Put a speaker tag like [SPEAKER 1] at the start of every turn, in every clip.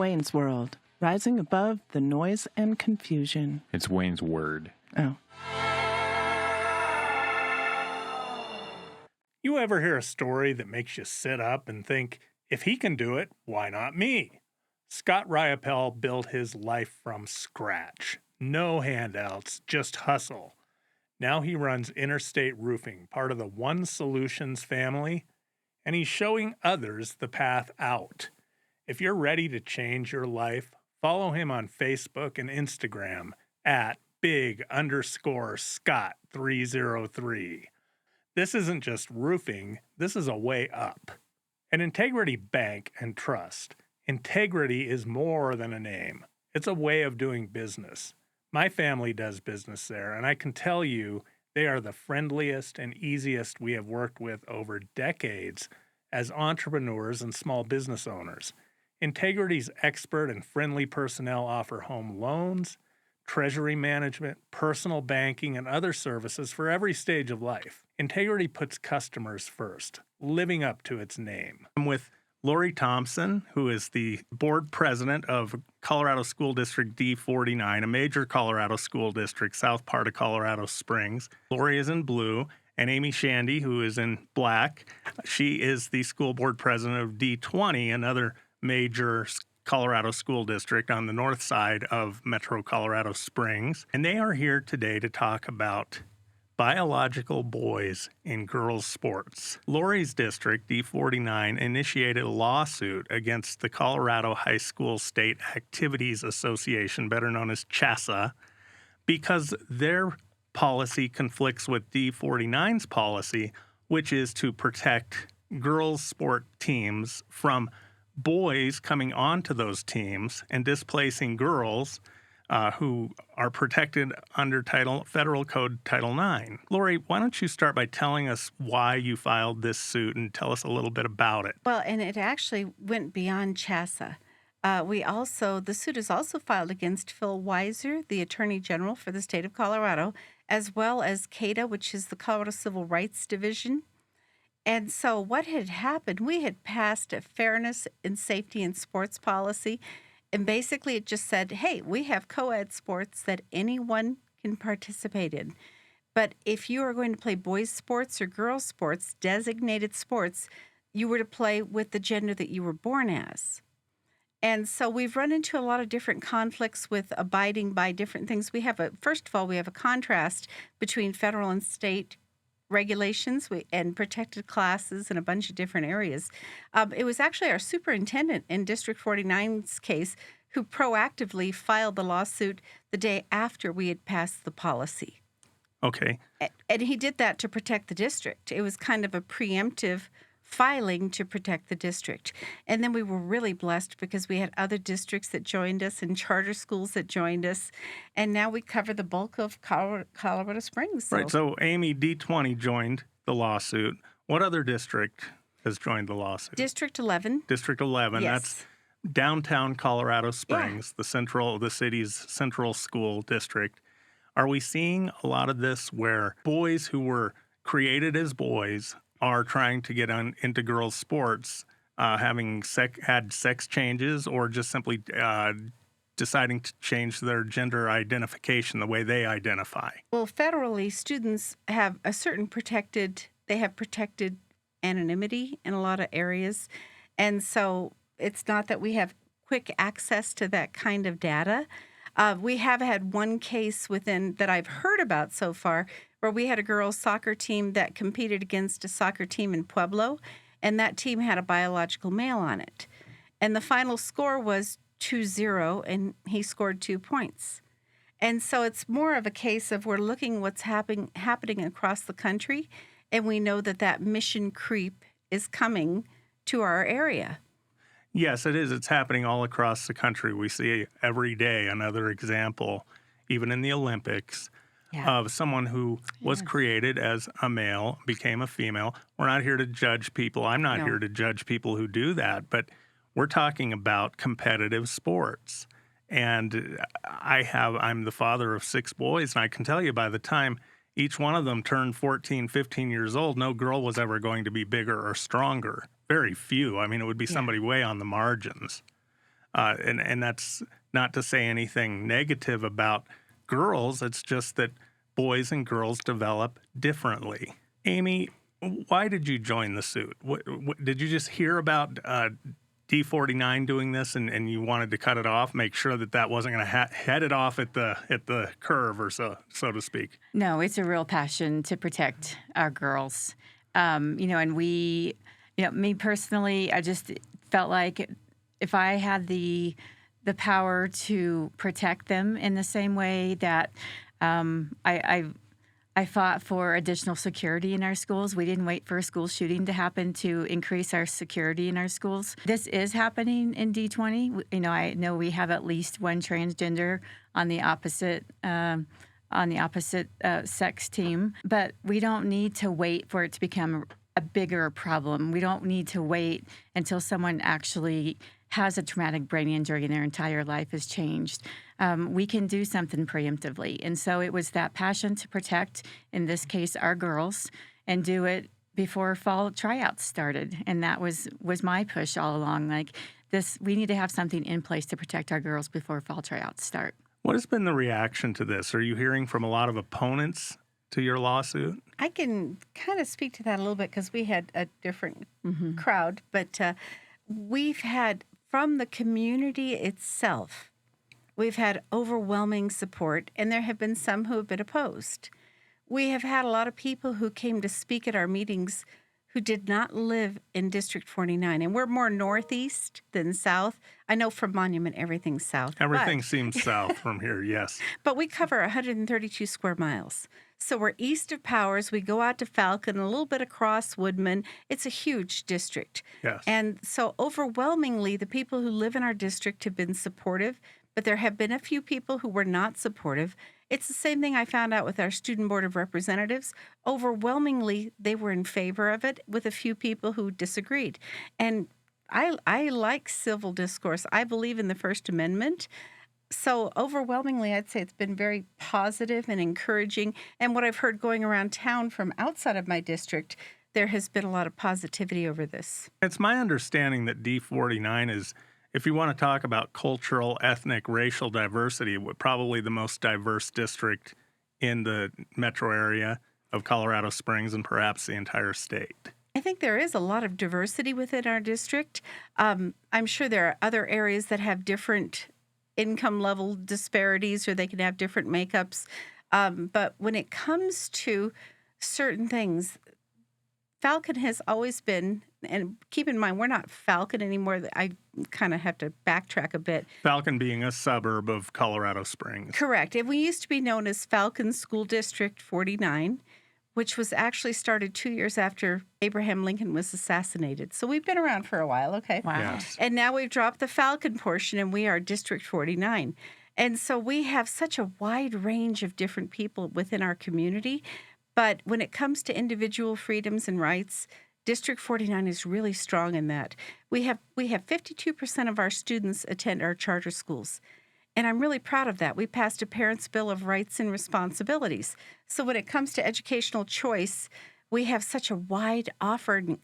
[SPEAKER 1] Wayne's World, rising above the noise and confusion.
[SPEAKER 2] It's Wayne's Word.
[SPEAKER 1] Oh.
[SPEAKER 3] You ever hear a story that makes you sit up and think, if he can do it, why not me? Scott Riopel built his life from scratch. No handouts, just hustle. Now he runs Interstate Roofing, part of the One Solutions family, and he's showing others the path out. If you're ready to change your life, follow him on Facebook and Instagram at big_Scott303. This isn't just roofing, this is a way up. At Integrity Bank and Trust, integrity is more than a name. It's a way of doing business. My family does business there, and I can tell you they are the friendliest and easiest we have worked with over decades as entrepreneurs and small business owners. Integrity's expert and friendly personnel offer home loans, treasury management, personal banking, and other services for every stage of life. Integrity puts customers first, living up to its name. I'm with Lori Thompson, who is the board president of Colorado School District D49, a major Colorado school district, south part of Colorado Springs. Lori is in blue, and Amy Shandy, who is in black. She is the school board president of D20, another major Colorado school district on the north side of Metro Colorado Springs. And they are here today to talk about biological boys in girls' sports. Lori's district, D49, initiated a lawsuit against the Colorado High School State Activities Association, better known as CHSAA, because their policy conflicts with D49's policy, which is to protect girls' sport teams from boys coming onto those teams and displacing girls who are protected under Federal Code Title IX. Lori, why don't you start by telling us why you filed this suit and tell us a little bit about it?
[SPEAKER 4] Well, and it actually went beyond CHSAA. The suit is also filed against Phil Weiser, the Attorney General for the state of Colorado, as well as CADA, which is the Colorado Civil Rights Division. And so what had happened, we had passed a fairness and safety in sports policy. And basically it just said, hey, we have co-ed sports that anyone can participate in. But if you are going to play boys' sports or girls' sports, designated sports, you were to play with the gender that you were born as. And so we've run into a lot of different conflicts with abiding by different things. First of all, we have a contrast between federal and state regulations and protected classes in a bunch of different areas. It was actually our superintendent in District 49's case who proactively filed the lawsuit the day after we had passed the policy.
[SPEAKER 3] Okay.
[SPEAKER 4] And he did that to protect the district. It was kind of a preemptive filing to protect the district. And then we were really blessed because we had other districts that joined us and charter schools that joined us. And now we cover the bulk of Colorado Springs.
[SPEAKER 3] Right. So Amy, D20 joined the lawsuit. What other district has joined the lawsuit?
[SPEAKER 4] District 11.
[SPEAKER 3] District 11.
[SPEAKER 4] Yes.
[SPEAKER 3] That's downtown Colorado Springs, the city's central school district. Are we seeing a lot of this where boys who were created as boys are trying to get into girls' sports, having had sex changes, or just simply deciding to change their gender identification, the way they identify?
[SPEAKER 4] Well, federally, students have a certain protected anonymity in a lot of areas. And so it's not that we have quick access to that kind of data. We have had one case that I've heard about so far where we had a girls' soccer team that competed against a soccer team in Pueblo, and that team had a biological male on it. And the final score was 2-0, and he scored 2 points. And so it's more of a case of we're looking what's happening across the country, and we know that mission creep is coming to our area.
[SPEAKER 3] Yes, it is. It's happening all across the country. We see every day another example, even in the Olympics, of someone who was created as a male, became a female. We're not here to judge people. I'm not here to judge people who do that, but we're talking about competitive sports. And I'm the father of 6 boys, and I can tell you by the time each one of them turned 14, 15 years old, no girl was ever going to be bigger or stronger. Very few. I mean, it would be somebody way on the margins. And that's not to say anything negative about girls. It's just that boys and girls develop differently. Amy, why did you join the suit? Did you just hear about D49 doing this and you wanted to cut it off, make sure that wasn't going to head it off at the curve, or so to speak?
[SPEAKER 2] No, it's a real passion to protect our girls. And we, me personally, I just felt like if I had the power to protect them in the same way that I fought for additional security in our schools. We didn't wait for a school shooting to happen to increase our security in our schools. This is happening in D20. I know we have at least one transgender on the opposite sex team, but we don't need to wait for it to become a bigger problem. We don't need to wait until someone actually has a traumatic brain injury and their entire life has changed. We can do something preemptively. And so it was that passion to protect, in this case, our girls, and do it before fall tryouts started. And that was my push all along. Like this, we need to have something in place to protect our girls before fall tryouts start.
[SPEAKER 3] What has been the reaction to this? Are you hearing from a lot of opponents to your lawsuit?
[SPEAKER 4] I can kind of speak to that a little bit because we had a different crowd, but we've had, from the community itself, we've had overwhelming support, and there have been some who have been opposed. We have had a lot of people who came to speak at our meetings who did not live in District 49, and we're more northeast than south. I know from Monument, everything's south.
[SPEAKER 3] Everything seems south from here, yes.
[SPEAKER 4] But we cover 132 square miles. So we're east of Powers. We go out to Falcon, a little bit across Woodman. It's a huge district.
[SPEAKER 3] Yes.
[SPEAKER 4] And so overwhelmingly, the people who live in our district have been supportive, but there have been a few people who were not supportive. It's the same thing I found out with our Student Board of Representatives. Overwhelmingly, they were in favor of it, with a few people who disagreed. And I like civil discourse. I believe in the First Amendment. So overwhelmingly, I'd say it's been very positive and encouraging. And what I've heard going around town from outside of my district, there has been a lot of positivity over this.
[SPEAKER 3] It's my understanding that D49 is, if you want to talk about cultural, ethnic, racial diversity, probably the most diverse district in the metro area of Colorado Springs and perhaps the entire state.
[SPEAKER 4] I think there is a lot of diversity within our district. I'm sure there are other areas that have different income level disparities, or they can have different makeups. But when it comes to certain things, Falcon has always been, and keep in mind, we're not Falcon anymore. I kind of have to backtrack a bit.
[SPEAKER 3] Falcon being a suburb of Colorado Springs.
[SPEAKER 4] Correct. And we used to be known as Falcon School District 49, which was actually started 2 years after Abraham Lincoln was assassinated. So we've been around for a while, okay?
[SPEAKER 2] Wow.
[SPEAKER 3] Yes.
[SPEAKER 4] And now we've dropped the Falcon portion, and we are District 49. And so we have such a wide range of different people within our community. But when it comes to individual freedoms and rights, District 49 is really strong in that. We have 52% of our students attend our charter schools. And I'm really proud of that. We passed a Parents' Bill of Rights and Responsibilities. So when it comes to educational choice, we have such a wide offering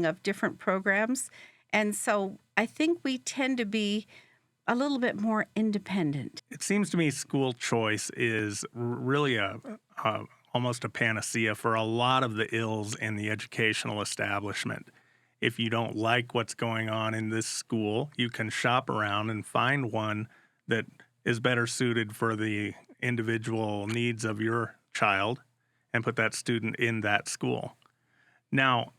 [SPEAKER 4] of different programs. And so I think we tend to be a little bit more independent.
[SPEAKER 3] It seems to me school choice is really almost a panacea for a lot of the ills in the educational establishment. If you don't like what's going on in this school, you can shop around and find one that is better suited for the individual needs of your child and put that student in that school. Now,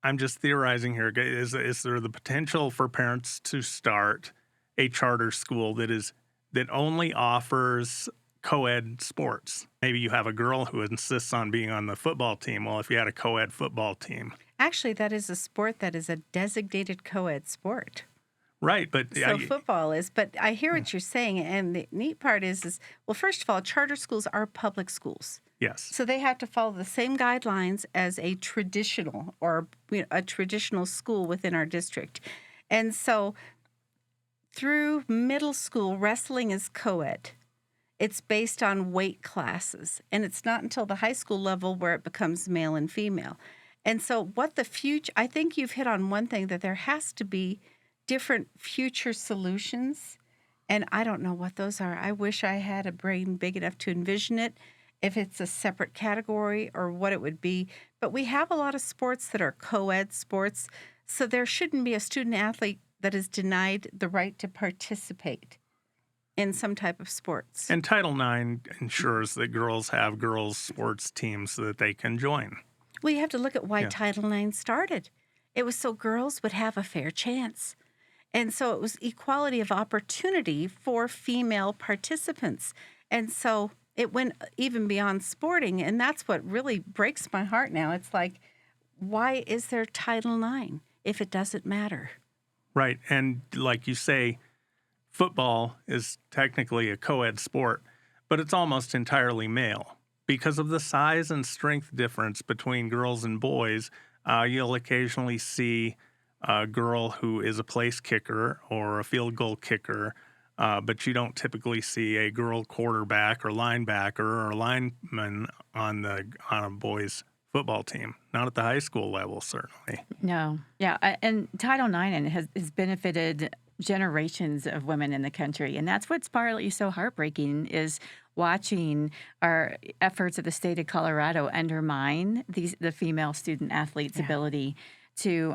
[SPEAKER 3] I'm just theorizing here. Is there the potential for parents to start a charter school that only offers co-ed sports? Maybe you have a girl who insists on being on the football team. Well, if you had a co-ed football team.
[SPEAKER 4] Actually, that is a sport that is a designated co-ed sport.
[SPEAKER 3] Right, but
[SPEAKER 4] so football is. But I hear what you're saying, and the neat part is, well, first of all, charter schools are public schools.
[SPEAKER 3] Yes.
[SPEAKER 4] So they have to follow the same guidelines as a traditional a traditional school within our district. And so through middle school, wrestling is co-ed. It's based on weight classes, and it's not until the high school level where it becomes male and female. And so what the future, I think you've hit on one thing, that there has to be different future solutions. And I don't know what those are. I wish I had a brain big enough to envision it, if it's a separate category or what it would be. But we have a lot of sports that are co-ed sports, so there shouldn't be a student athlete that is denied the right to participate in some type of sports.
[SPEAKER 3] And Title IX ensures that girls have girls' sports teams so that they can join.
[SPEAKER 4] Well, you have to look at why Title IX started. It was so girls would have a fair chance. And so it was equality of opportunity for female participants. And so it went even beyond sporting. And that's what really breaks my heart now. It's like, why is there Title IX if it doesn't matter?
[SPEAKER 3] Right. And like you say, football is technically a co-ed sport, but it's almost entirely male. Because of the size and strength difference between girls and boys, you'll occasionally see a girl who is a place kicker or a field goal kicker, but you don't typically see a girl quarterback or linebacker or lineman on a boys' football team. Not at the high school level, certainly.
[SPEAKER 2] No. Yeah. And Title IX has benefited generations of women in the country. And that's what's partly so heartbreaking is watching our efforts of the state of Colorado undermine the female student athletes' ability to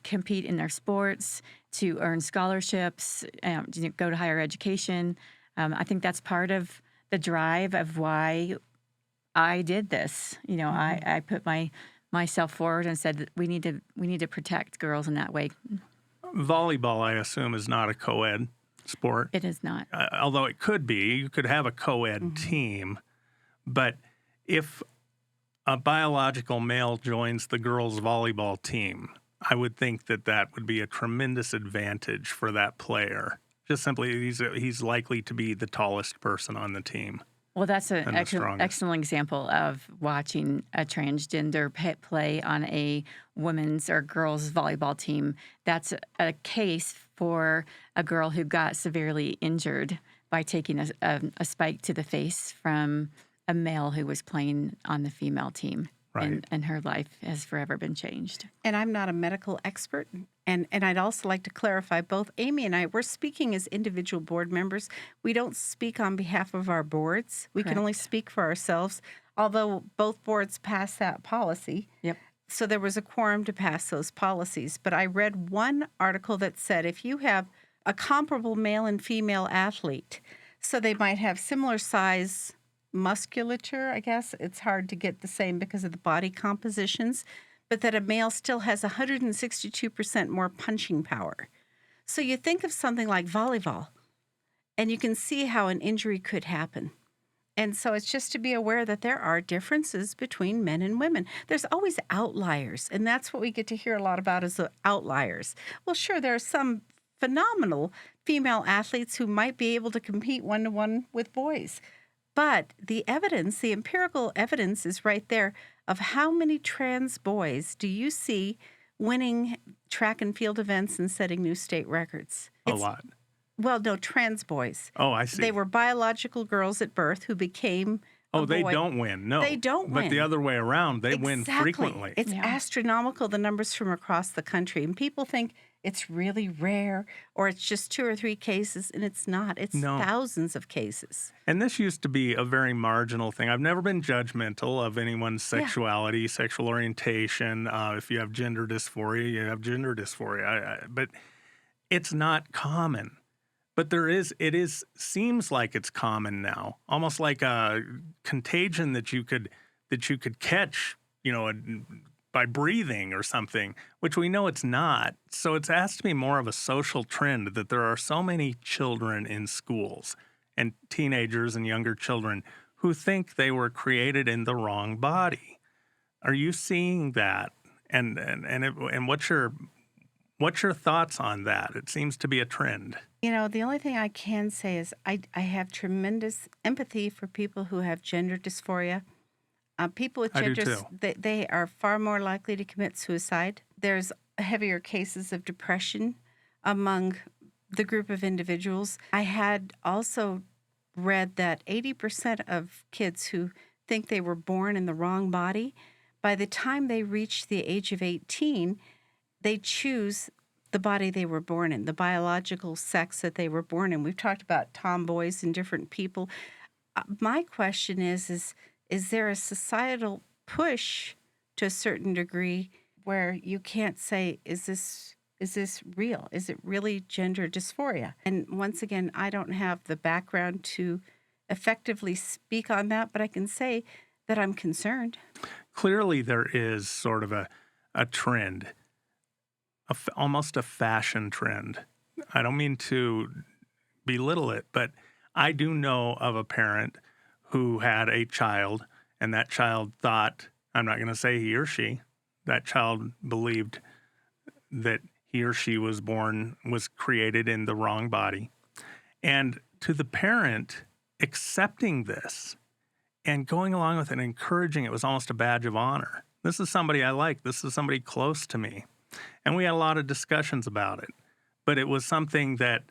[SPEAKER 2] compete in their sports, to earn scholarships, go to higher education. I think that's part of the drive of why I did this. You know, I put myself forward and said that we need to protect girls in that way.
[SPEAKER 3] Volleyball, I assume, is not a co-ed sport.
[SPEAKER 2] It is not.
[SPEAKER 3] Although it could be. You could have a co-ed team. But if a biological male joins the girls' volleyball team, I would think that would be a tremendous advantage for that player. Just simply, he's likely to be the tallest person on the team.
[SPEAKER 2] Well, that's an excellent example of watching a transgender play on a women's or girls' volleyball team. That's a case for a girl who got severely injured by taking a spike to the face from a male who was playing on the female team. Right. And her life has forever been changed.
[SPEAKER 4] And I'm not a medical expert. And I'd also like to clarify, both Amy and I, we're speaking as individual board members. We don't speak on behalf of our boards. We can only speak for ourselves, although both boards passed that policy.
[SPEAKER 2] Yep.
[SPEAKER 4] So there was a quorum to pass those policies. But I read one article that said if you have a comparable male and female athlete, so they might have similar size musculature, I guess. It's hard to get the same because of the body compositions, but that a male still has 162% more punching power. So you think of something like volleyball, and you can see how an injury could happen. And so it's just to be aware that there are differences between men and women. There's always outliers, and that's what we get to hear a lot about is the outliers. Well, sure, there are some phenomenal female athletes who might be able to compete one-to-one with boys. But the evidence, the empirical evidence is right there of how many trans boys do you see winning track and field events and setting new state records?
[SPEAKER 3] A lot.
[SPEAKER 4] Well, no, trans boys.
[SPEAKER 3] Oh, I see.
[SPEAKER 4] They were biological girls at birth who became a boy.
[SPEAKER 3] They don't win. No.
[SPEAKER 4] They don't win.
[SPEAKER 3] But the other way around, they win frequently.
[SPEAKER 4] It's astronomical, the numbers from across the country. And people think it's really rare or it's just 2 or 3 cases, and it's not. It's thousands of cases.
[SPEAKER 3] And this used to be a very marginal thing. I've never been judgmental of anyone's sexuality, sexual orientation. If you have gender dysphoria, you have gender dysphoria. But it's not common. But it seems like it's common now, almost like a contagion that you could catch, by breathing or something, which we know it's not. So it has to be more of a social trend that there are so many children in schools and teenagers and younger children who think they were created in the wrong body. Are you seeing that? And what's your thoughts on that? It seems to be a trend.
[SPEAKER 4] The only thing I can say is I have tremendous empathy for people who have gender dysphoria. People with gender, they are far more likely to commit suicide. There's heavier cases of depression among the group of individuals. I had also read that 80% of kids who think they were born in the wrong body, by the time they reach the age of 18, they choose the body they were born in, the biological sex that they were born in. We've talked about tomboys and different people. My question is there a societal push to a certain degree where you can't say, is this real? Is it really gender dysphoria? And once again, I don't have the background to effectively speak on that, but I can say that I'm concerned.
[SPEAKER 3] Clearly, there is sort of a trend, almost a fashion trend. I don't mean to belittle it, but I do know of a parent who had a child, and that child thought, I'm not going to say he or she, that child believed that he or she was created in the wrong body. And to the parent, accepting this and going along with it and encouraging it was almost a badge of honor. This is somebody I like. This is somebody close to me. And we had a lot of discussions about it. But it was something that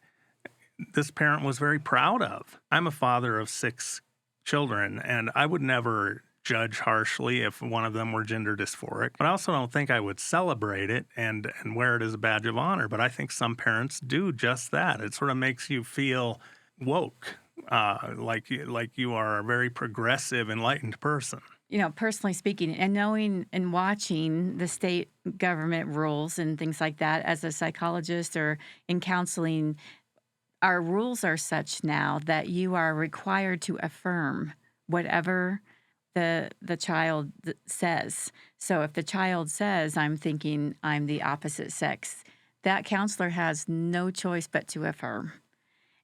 [SPEAKER 3] this parent was very proud of. I'm a father of 6 children, and I would never judge harshly if one of them were gender dysphoric. But I also don't think I would celebrate it and wear it as a badge of honor. But I think some parents do just that. It sort of makes you feel woke, like you are a very progressive, enlightened person.
[SPEAKER 2] You know, personally speaking, and knowing and watching the state government rules and things like that as a psychologist or in counseling, our rules are such now that you are required to affirm whatever the child says. So if the child says, I'm thinking I'm the opposite sex, that counselor has no choice but to affirm.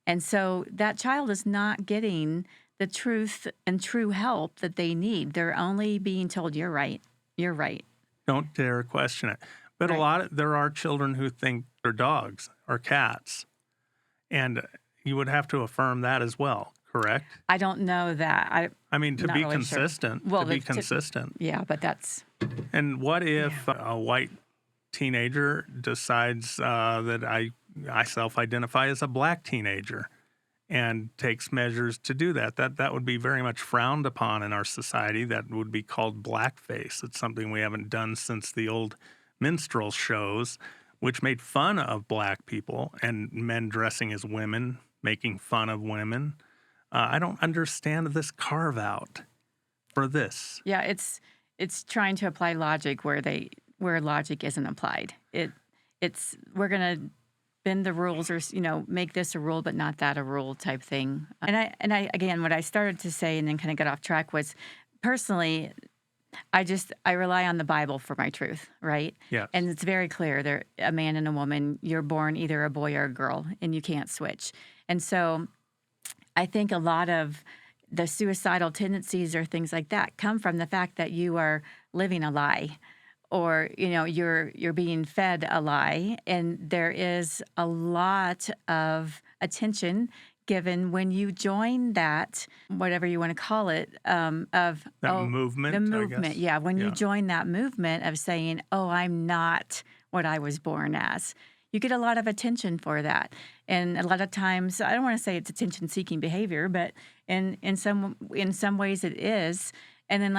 [SPEAKER 2] And so that child is not getting the truth and true help that they need. They're only being told, you're right, you're right.
[SPEAKER 3] Don't dare question it. But
[SPEAKER 2] Right.
[SPEAKER 3] there are children who think they're dogs or cats. And you would have to affirm that as well, correct?
[SPEAKER 2] I don't know that.
[SPEAKER 3] I mean, to
[SPEAKER 2] Not
[SPEAKER 3] be
[SPEAKER 2] really sure.
[SPEAKER 3] consistent,
[SPEAKER 2] Well,
[SPEAKER 3] to be
[SPEAKER 2] the-
[SPEAKER 3] consistent.
[SPEAKER 2] Yeah, but that's...
[SPEAKER 3] And what if a white teenager decides that I self-identify as a black teenager and takes measures to do that? That would be very much frowned upon in our society. That would be called blackface. It's something we haven't done since the old minstrel shows, which made fun of black people and men dressing as women, making fun of women. I don't understand this carve-out for this.
[SPEAKER 2] Yeah, it's trying to apply logic where logic isn't applied. It's we're gonna bend the rules or make this a rule but not that a rule type thing. And I again, what I started to say and then kind of got off track was personally, I rely on the Bible for my truth, right?
[SPEAKER 3] Yes.
[SPEAKER 2] And it's very clear there a man and a woman, you're born either a boy or a girl, and you can't switch. And so I think a lot of the suicidal tendencies or things like that come from the fact that you are living a lie, or you're being fed a lie, and there is a lot of attention given when you join that, whatever you want to call it,
[SPEAKER 3] movement.
[SPEAKER 2] The movement,
[SPEAKER 3] I guess.
[SPEAKER 2] yeah. When you join that movement of saying, "Oh, I'm not what I was born as," you get a lot of attention for that. And a lot of times, I don't want to say it's attention-seeking behavior, but in some ways it is. And then,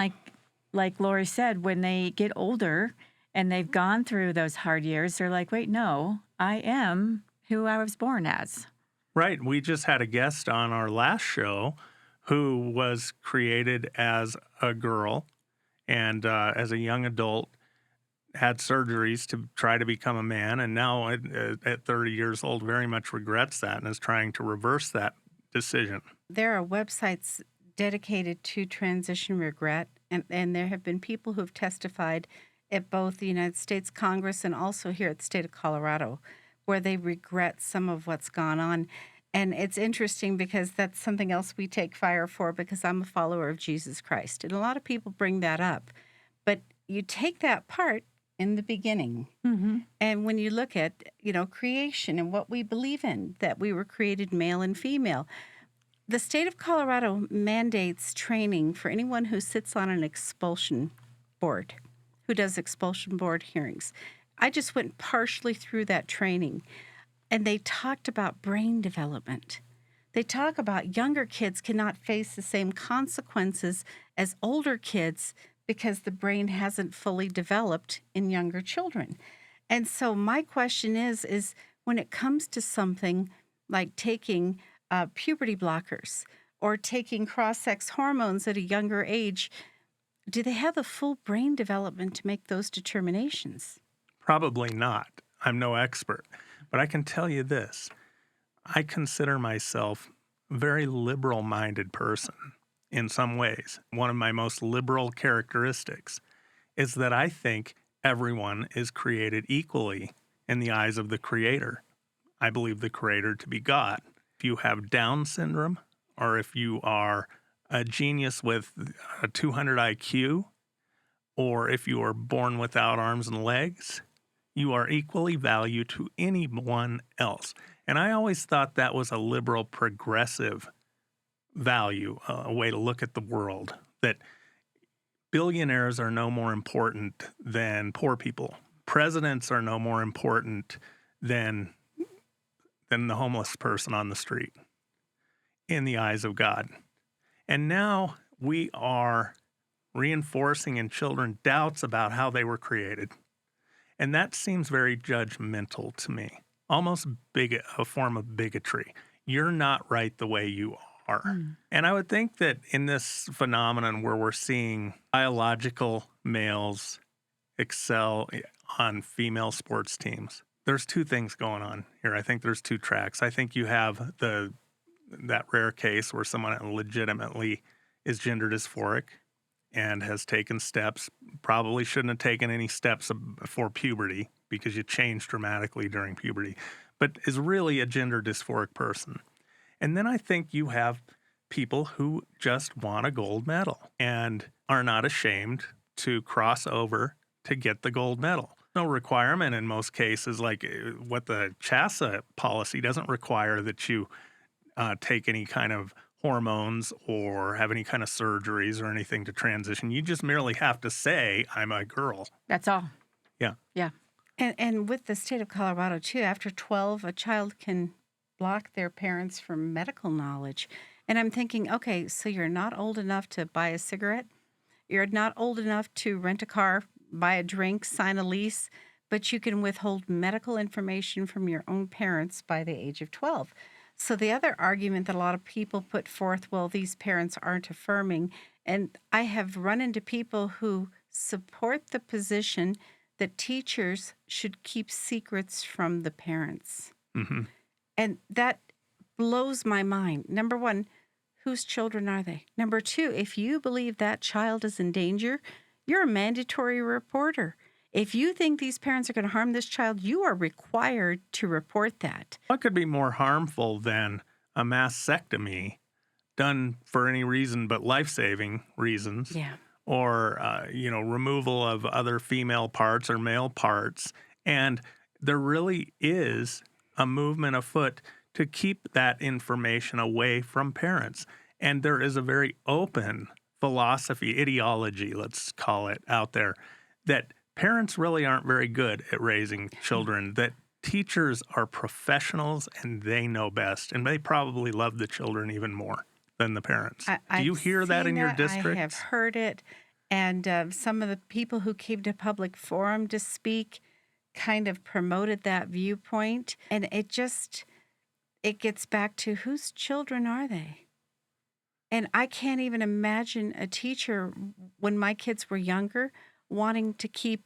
[SPEAKER 2] like Lori said, when they get older and they've gone through those hard years, they're like, "Wait, no, I am who I was born as."
[SPEAKER 3] Right. We just had a guest on our last show who was created as a girl and as a young adult had surgeries to try to become a man, and now at 30 years old very much regrets that and is trying to reverse that decision.
[SPEAKER 4] There are websites dedicated to transition regret, and there have been people who have testified at both the United States Congress and also here at the state of Colorado, where they regret some of what's gone on. And it's interesting because that's something else we take fire for, because I'm a follower of Jesus Christ. And a lot of people bring that up. But you take that part in the beginning.
[SPEAKER 2] Mm-hmm.
[SPEAKER 4] And when you look at, creation and what we believe in, that we were created male and female, the state of Colorado mandates training for anyone who sits on an expulsion board, who does expulsion board hearings. I just went partially through that training, and they talked about brain development. They talk about younger kids cannot face the same consequences as older kids because the brain hasn't fully developed in younger children. And so my question is when it comes to something like taking puberty blockers or taking cross-sex hormones at a younger age, do they have the full brain development to make those determinations?
[SPEAKER 3] Probably not. I'm no expert. But I can tell you this. I consider myself a very liberal-minded person in some ways. One of my most liberal characteristics is that I think everyone is created equally in the eyes of the Creator. I believe the Creator to be God. If you have Down syndrome, or if you are a genius with a 200 IQ, or if you are born without arms and legs, you are equally valued to anyone else. And I always thought that was a liberal, progressive value, a way to look at the world, that billionaires are no more important than poor people. Presidents are no more important than the homeless person on the street in the eyes of God. And now we are reinforcing in children doubts about how they were created. And that seems very judgmental to me, almost a form of bigotry. You're not right the way you are. And I would think that in this phenomenon where we're seeing biological males excel on female sports teams, there's two things going on here. I think there's two tracks. I think you have that rare case where someone legitimately is gender dysphoric and has taken steps, probably shouldn't have taken any steps before puberty because you change dramatically during puberty, but is really a gender dysphoric person. And then I think you have people who just want a gold medal and are not ashamed to cross over to get the gold medal. No requirement in most cases, like what the CHSAA policy doesn't require that you take any kind of hormones or have any kind of surgeries or anything to transition. You just merely have to say, I'm a girl.
[SPEAKER 2] That's all.
[SPEAKER 3] Yeah.
[SPEAKER 2] Yeah.
[SPEAKER 4] And with the state of Colorado, too, after 12, a child can block their parents from medical knowledge. And I'm thinking, okay, so you're not old enough to buy a cigarette. You're not old enough to rent a car, buy a drink, sign a lease, but you can withhold medical information from your own parents by the age of 12. So the other argument that a lot of people put forth, well, these parents aren't affirming. And I have run into people who support the position that teachers should keep secrets from the parents.
[SPEAKER 3] Mm-hmm.
[SPEAKER 4] And that blows my mind. Number one, whose children are they? Number two, if you believe that child is in danger, you're a mandatory reporter. If you think these parents are going to harm this child, you are required to report that.
[SPEAKER 3] What could be more harmful than a mastectomy done for any reason but life-saving reasons?
[SPEAKER 4] Yeah.
[SPEAKER 3] Or, removal of other female parts or male parts. And there really is a movement afoot to keep that information away from parents. And there is a very open philosophy, ideology, let's call it, out there, that parents really aren't very good at raising children, that teachers are professionals and they know best. And they probably love the children even more than the parents. Do you hear that in your district?
[SPEAKER 4] I have heard it. And some of the people who came to public forum to speak kind of promoted that viewpoint. And it gets back to whose children are they? And I can't even imagine a teacher, when my kids were younger, wanting to keep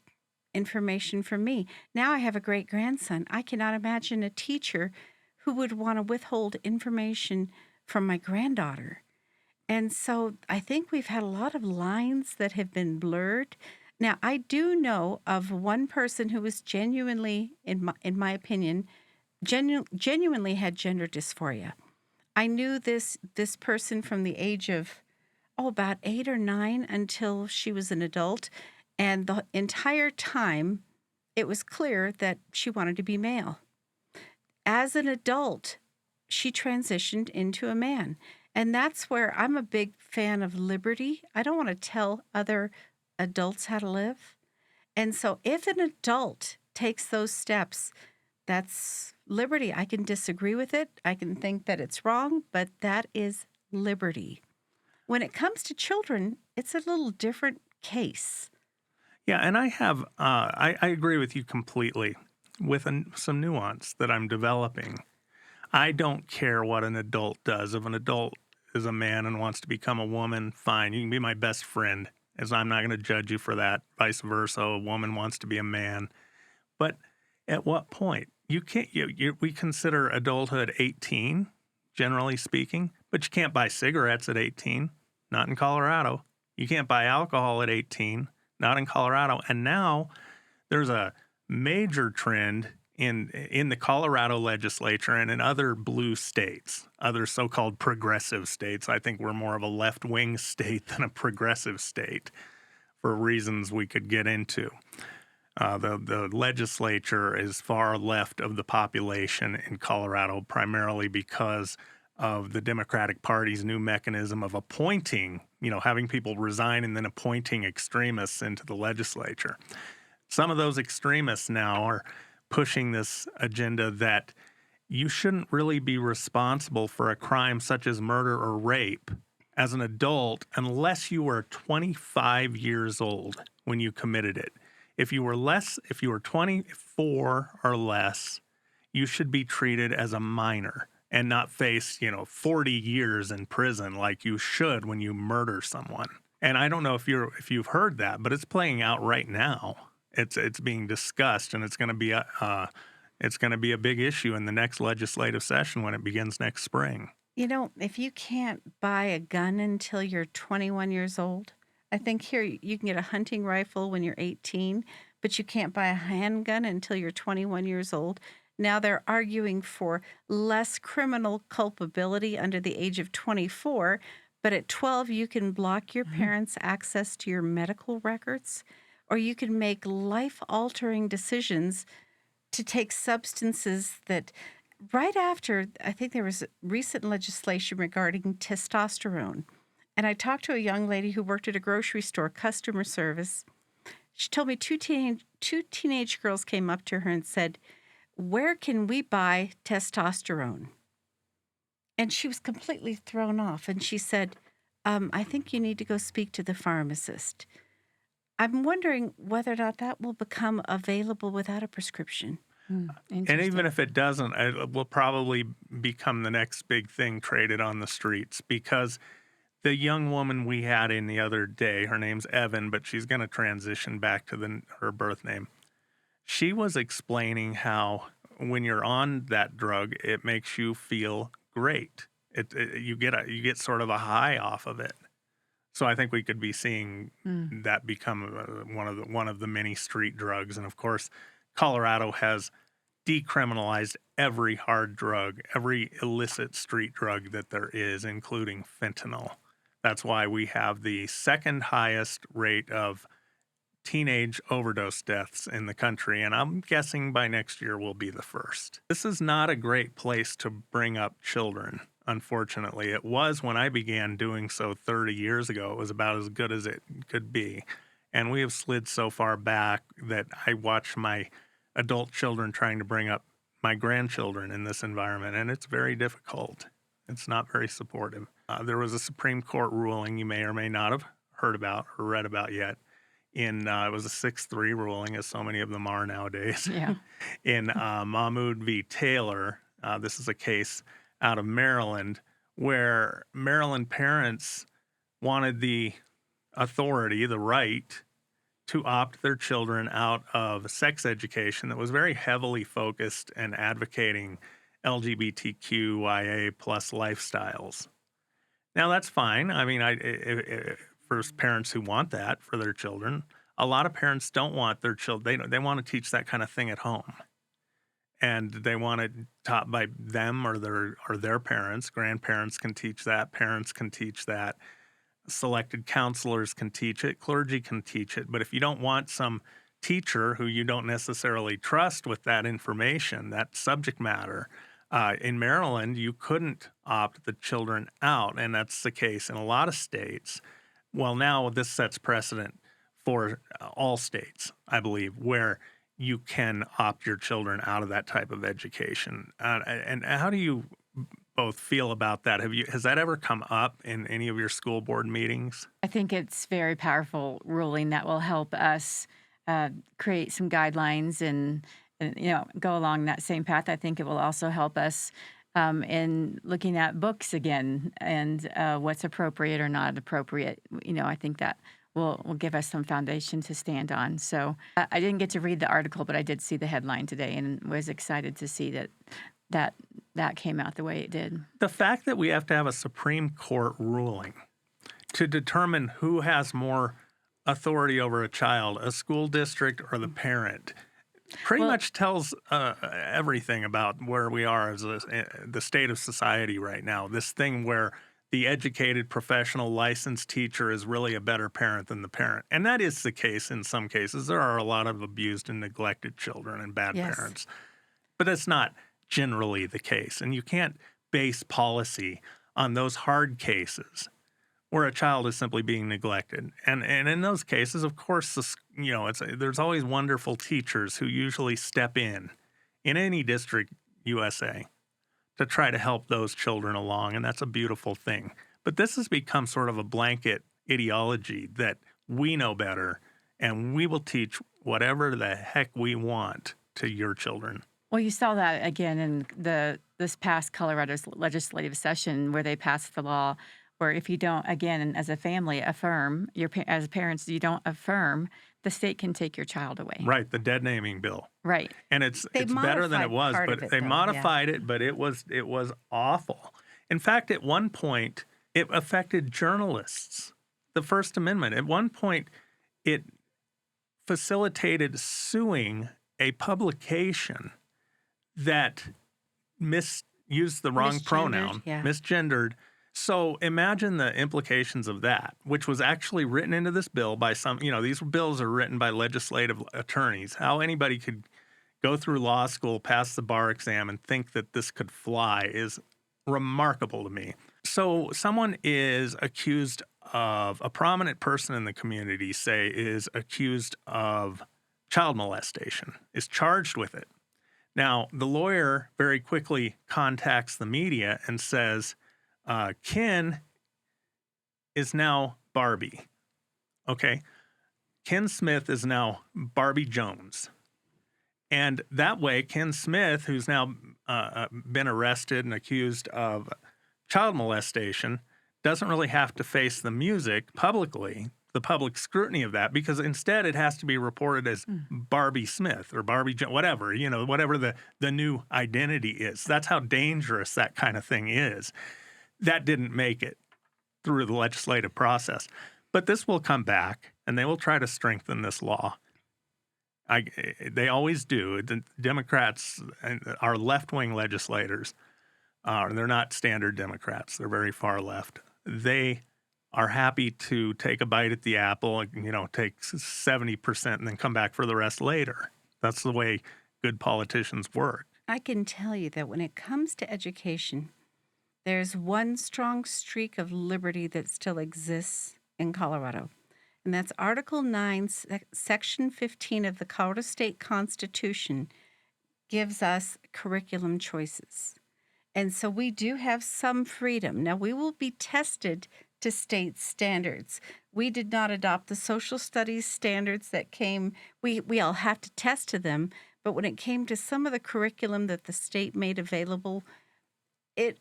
[SPEAKER 4] information from me. Now I have a great grandson. I cannot imagine a teacher who would want to withhold information from my granddaughter. And so I think we've had a lot of lines that have been blurred. Now, I do know of one person who was genuinely, in my opinion, genuinely had gender dysphoria. I knew this person from the age of, about 8 or 9 until she was an adult. And the entire time, it was clear that she wanted to be male. As an adult, she transitioned into a man. And that's where I'm a big fan of liberty. I don't want to tell other adults how to live. And so if an adult takes those steps, that's liberty. I can disagree with it. I can think that it's wrong, but that is liberty. When it comes to children, it's a little different case.
[SPEAKER 3] Yeah, and I agree with you completely with some nuance that I'm developing. I don't care what an adult does. If an adult is a man and wants to become a woman, fine. You can be my best friend, as I'm not going to judge you for that. Vice versa, a woman wants to be a man. But at what point? You can't. We consider adulthood 18, generally speaking, but you can't buy cigarettes at 18. Not in Colorado. You can't buy alcohol at 18. Not in Colorado. And now there's a major trend in the Colorado legislature and in other blue states, other so-called progressive states. I think we're more of a left-wing state than a progressive state for reasons we could get into. The legislature is far left of the population in Colorado, primarily because of the Democratic Party's new mechanism of appointing, having people resign and then appointing extremists into the legislature. Some of those extremists now are pushing this agenda that you shouldn't really be responsible for a crime such as murder or rape as an adult unless you were 25 years old when you committed it. If you were 24 or less, you should be treated as a minor and not face, 40 years in prison like you should when you murder someone. And I don't know if you've heard that, but it's playing out right now. It's being discussed, and it's going to be a big issue in the next legislative session when it begins next spring.
[SPEAKER 4] If you can't buy a gun until you're 21 years old, I think here you can get a hunting rifle when you're 18, but you can't buy a handgun until you're 21 years old. Now they're arguing for less criminal culpability under the age of 24, but at 12 you can block your parents' access to your medical records, or you can make life-altering decisions to take substances that right after, I think there was recent legislation regarding testosterone. And I talked to a young lady who worked at a grocery store, customer service. She told me two teenage girls came up to her and said, "Where can we buy testosterone?" And she was completely thrown off. And she said, "I think you need to go speak to the pharmacist." I'm wondering whether or not that will become available without a prescription.
[SPEAKER 3] And even if it doesn't, it will probably become the next big thing traded on the streets, because the young woman we had in the other day, her name's Evan, but she's going to transition back to her birth name. She was explaining how when you're on that drug, it makes you feel great. You get sort of a high off of it. So I think we could be seeing that become one of the many street drugs. And of course, Colorado has decriminalized every hard drug, every illicit street drug that there is, including fentanyl. That's why we have the second highest rate of teenage overdose deaths in the country, and I'm guessing by next year we'll be the first. This is not a great place to bring up children, unfortunately. It was when I began doing so 30 years ago. It was about as good as it could be. And we have slid so far back that I watch my adult children trying to bring up my grandchildren in this environment, and it's very difficult. It's not very supportive. There was a Supreme Court ruling you may or may not have heard about or read about yet. It was a 6-3 ruling, as so many of them are nowadays.
[SPEAKER 2] Yeah.
[SPEAKER 3] In Mahmoud v. Taylor, this is a case out of Maryland where Maryland parents wanted the authority, the right, to opt their children out of sex education that was very heavily focused and advocating LGBTQIA plus lifestyles. Now, that's fine. I mean, for parents who want that for their children, a lot of parents don't want their children. They want to teach that kind of thing at home. And they want it taught by them or their parents. Grandparents can teach that. Parents can teach that. Selected counselors can teach it. Clergy can teach it. But if you don't want some teacher who you don't necessarily trust with that information, that subject matter, in Maryland, you couldn't opt the children out. And that's the case in a lot of states. Well, now this sets precedent for all states, I believe, where you can opt your children out of that type of education. And how do you both feel about that. Has that ever come up in any of your school board meetings?
[SPEAKER 2] I think it's very powerful ruling that will help us create some guidelines and go along that same path. I think it will also help us in looking at books again and what's appropriate or not appropriate. I think that will give us some foundation to stand on. So I didn't get to read the article, but I did see the headline today and was excited to see that came out the way it did.
[SPEAKER 3] The fact that we have to have a Supreme Court ruling to determine who has more authority over a child, a school district or the parent, pretty much tells everything about where we are as the state of society right now. This thing where the educated, professional, licensed teacher is really a better parent than the parent. And that is the case in some cases. There are a lot of abused and neglected children and bad parents. But that's not generally the case. And you can't base policy on those hard cases where a child is simply being neglected. And in those cases, of course, there's always wonderful teachers who usually step in any district USA to try to help those children along, and that's a beautiful thing. But this has become sort of a blanket ideology that we know better, and we will teach whatever the heck we want to your children.
[SPEAKER 2] Well, you saw that again in this past Colorado's legislative session where they passed the law where if you don't, again, as a family, affirm, as parents, you don't affirm, the state can take your child away.
[SPEAKER 3] Right, the dead naming bill.
[SPEAKER 2] Right.
[SPEAKER 3] And it's better than it was, but they modified it, but it was awful. In fact, at one point, it affected journalists. The First Amendment, at one point, it facilitated suing a publication that used the wrong pronoun, misgendered. So imagine the implications of that, which was actually written into this bill by these bills are written by legislative attorneys. How anybody could go through law school, pass the bar exam, and think that this could fly is remarkable to me. So someone is accused of, a prominent person in the community, say, is accused of child molestation, is charged with it. Now, the lawyer very quickly contacts the media and says, Ken is now Barbie. Okay. Ken Smith is now Barbie Jones. And that way, Ken Smith, who's now been arrested and accused of child molestation, doesn't really have to face the music publicly, the public scrutiny of that, because instead it has to be reported as Barbie Smith or Barbie Jones, whatever the new identity is. That's how dangerous that kind of thing is. That didn't make it through the legislative process. But this will come back, and they will try to strengthen this law. They always do. The Democrats, our left-wing legislators, they're not standard Democrats. They're very far left. They are happy to take a bite at the apple, take 70% and then come back for the rest later. That's the way good politicians work.
[SPEAKER 4] I can tell you that when it comes to education, there's one strong streak of liberty that still exists in Colorado, and that's Article 9, Section 15 of the Colorado State Constitution gives us curriculum choices. And so we do have some freedom. Now, we will be tested to state standards. We did not adopt the social studies standards that came. We all have to test to them, but when it came to some of the curriculum that the state made available, it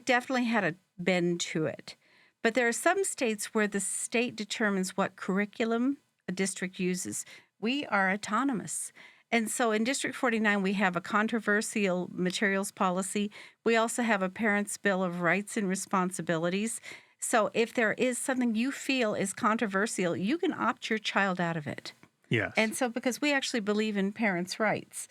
[SPEAKER 4] definitely had a bend to it. But there are some states where the state determines what curriculum a district uses. We are autonomous. And so in District 49, we have a controversial materials policy. We also have a Parents' Bill of Rights and Responsibilities. So if there is something you feel is controversial, you can opt your child out of it.
[SPEAKER 3] Yes.
[SPEAKER 4] And so because we actually believe in parents' rights.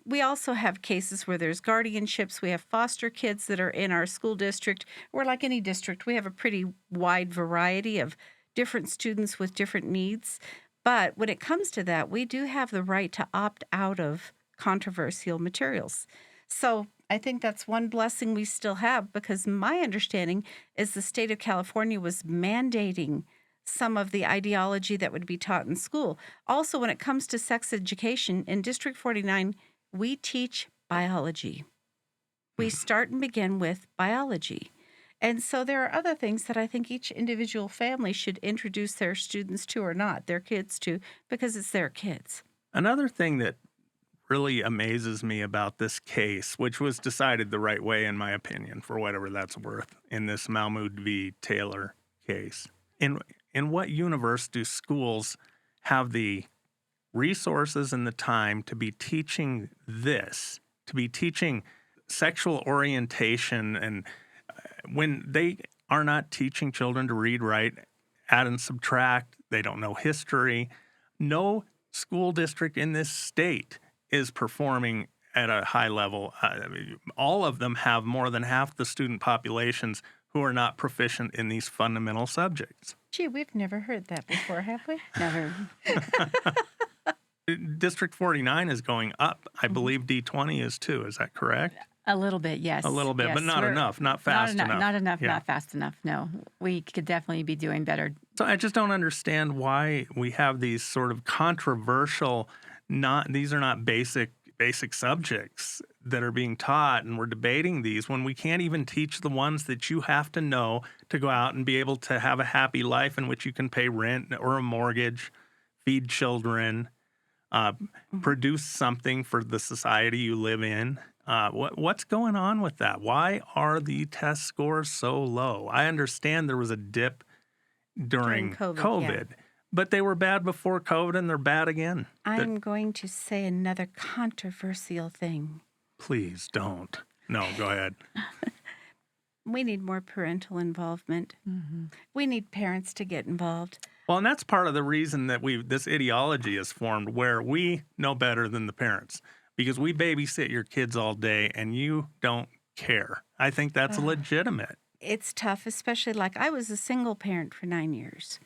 [SPEAKER 4] We also have cases where there's guardianships. We have foster kids that are in our school district. Or like any district, we have a pretty wide variety of different students with different needs. But when it comes to that, we do have the right to opt out of controversial materials. So I think that's one blessing we still have, because my understanding is the state of California was mandating some of the ideology that would be taught in school. Also, when it comes to sex education, in District 49, we teach biology. We start and begin with biology. And so there are other things that I think each individual family should introduce their students to or not, their kids to, because it's their kids.
[SPEAKER 3] Another thing that really amazes me about this case, which was decided the right way, in my opinion, for whatever that's worth, in this Mahmoud v. Taylor case. In what universe do schools have the resources and the time to be teaching this, to be teaching sexual orientation, and when they are not teaching children to read, write, add and subtract, they don't know history. No school district in this state is performing at a high level. All of them have more than half the student populations who are not proficient in these fundamental subjects.
[SPEAKER 4] Gee, we've never heard that before, have we?
[SPEAKER 2] Never.
[SPEAKER 3] District 49 is going up. I believe D20 is too. Is that correct?
[SPEAKER 2] A little bit, yes.
[SPEAKER 3] A little bit,
[SPEAKER 2] yes.
[SPEAKER 3] but not enough, not fast enough.
[SPEAKER 2] Not enough,
[SPEAKER 3] Yeah.
[SPEAKER 2] not fast enough, no. We could definitely be doing better.
[SPEAKER 3] So I just don't understand why we have these sort of controversial, these are not basic subjects that are being taught, and we're debating these when we can't even teach the ones that you have to know to go out and be able to have a happy life in which you can pay rent or a mortgage, feed children, produce something for the society you live in. What's going on with that? Why are the test scores so low? I understand there was a dip during COVID, but they were bad before COVID and they're bad again.
[SPEAKER 4] I'm going to say another controversial thing.
[SPEAKER 3] Please don't. No, go ahead.
[SPEAKER 4] We need more parental involvement.
[SPEAKER 2] Mm-hmm.
[SPEAKER 4] We need parents to get involved.
[SPEAKER 3] Well, and that's part of the reason that this ideology is formed, where we know better than the parents, because we babysit your kids all day and you don't care. I think that's legitimate.
[SPEAKER 4] It's tough, especially like I was a single parent for 9 years.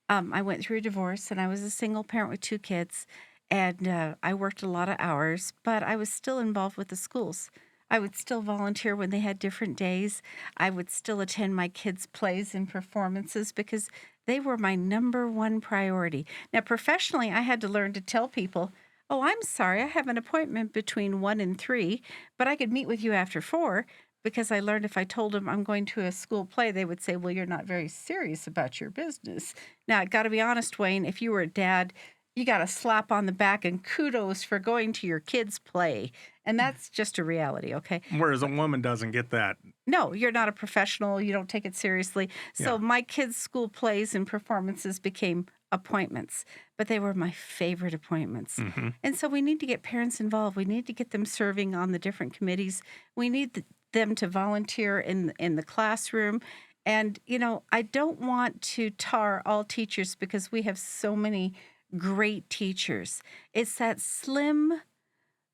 [SPEAKER 4] I went through a divorce and I was a single parent with 2 kids, and I worked a lot of hours, but I was still involved with the schools. I would still volunteer when they had different days. I would still attend my kids' plays and performances because they were my number one priority. Now, professionally, I had to learn to tell people, oh, I'm sorry, I have an appointment between 1 and 3, but I could meet with you after 4, because I learned if I told them I'm going to a school play, they would say, well, you're not very serious about your business. Now, I got to be honest, Wayne, if you were a dad, you got a slap on the back and kudos for going to your kids' play. And that's just a reality, okay?
[SPEAKER 3] Whereas a woman doesn't get that.
[SPEAKER 4] No, you're not a professional. You don't take it seriously. So
[SPEAKER 3] Yeah.
[SPEAKER 4] my kids' school plays and performances became appointments, but they were my favorite appointments.
[SPEAKER 3] Mm-hmm.
[SPEAKER 4] And so we need to get parents involved. We need to get them serving on the different committees. We need them to volunteer in the classroom. And, you know, I don't want to tar all teachers because we have so many great teachers. It's that slim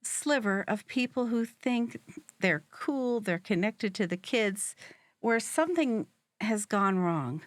[SPEAKER 4] sliver of people who think they're cool, they're connected to the kids, where something has gone wrong,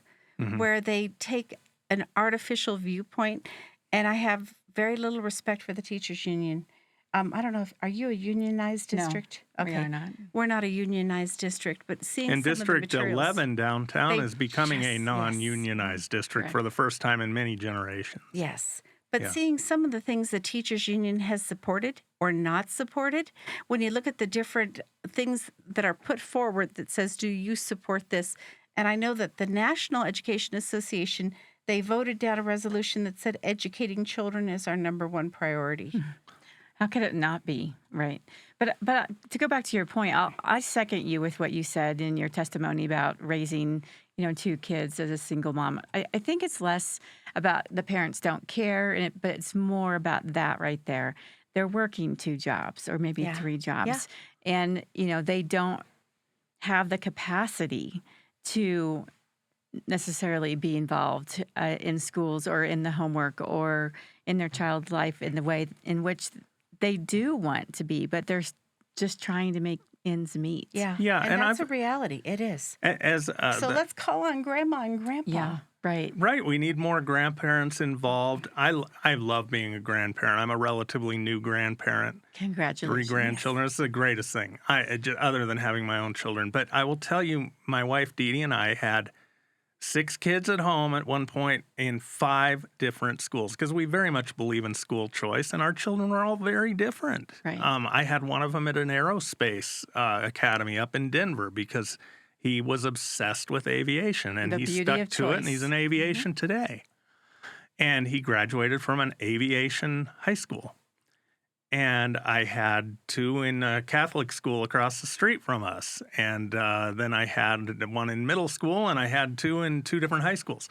[SPEAKER 4] where they take an artificial viewpoint. And I have very little respect for the teachers union. I don't know are you a unionized district?
[SPEAKER 2] No, we are not.
[SPEAKER 4] We're not a unionized district, but seeing
[SPEAKER 3] And
[SPEAKER 4] some
[SPEAKER 3] District
[SPEAKER 4] of the materials,
[SPEAKER 3] 11 downtown
[SPEAKER 4] they
[SPEAKER 3] is becoming a
[SPEAKER 4] just-
[SPEAKER 3] non-unionized district
[SPEAKER 2] Correct.
[SPEAKER 3] for the first time in many generations.
[SPEAKER 4] Yes. But
[SPEAKER 3] Yeah.
[SPEAKER 4] seeing some of the things the teachers union has supported or not supported, when you look at the different things that are put forward that says, do you support this? And I know that the National Education Association, they voted down a resolution that said educating children is our number one priority.
[SPEAKER 2] How could it not be, right? But to go back to your point, I second you with what you said in your testimony about raising, 2 kids as a single mom. I think it's less about the parents don't care, but it's more about that right there. They're working 2 jobs or maybe 3 jobs, and they don't have the capacity to necessarily be involved in schools or in the homework or in their child's life in the way in which they do want to be, but they're just trying to make ends meet.
[SPEAKER 4] Yeah.
[SPEAKER 3] Yeah,
[SPEAKER 4] And
[SPEAKER 3] and
[SPEAKER 4] that's
[SPEAKER 3] I've-
[SPEAKER 4] a reality. It is. So let's call on grandma and grandpa.
[SPEAKER 2] Yeah, right.
[SPEAKER 3] Right. We need more grandparents involved. I love being a grandparent. I'm a relatively new grandparent. 3
[SPEAKER 2] Congratulations.
[SPEAKER 3] grandchildren. It's the greatest thing, other than having my own children. But I will tell you, my wife, Dee Dee, and I had 6 kids at home at one point in 5 different schools because we very much believe in school choice, and our children were all very different.
[SPEAKER 2] Right.
[SPEAKER 3] I had one of them at an aerospace academy up in Denver because he was obsessed with aviation, and
[SPEAKER 2] The
[SPEAKER 3] he
[SPEAKER 2] beauty
[SPEAKER 3] stuck
[SPEAKER 2] of
[SPEAKER 3] to it, and he's in
[SPEAKER 2] choice.
[SPEAKER 3] aviation today. And he graduated from an aviation high school. And I had 2 in a Catholic school across the street from us. And then I had one in middle school, and I had 2 in 2 different high schools.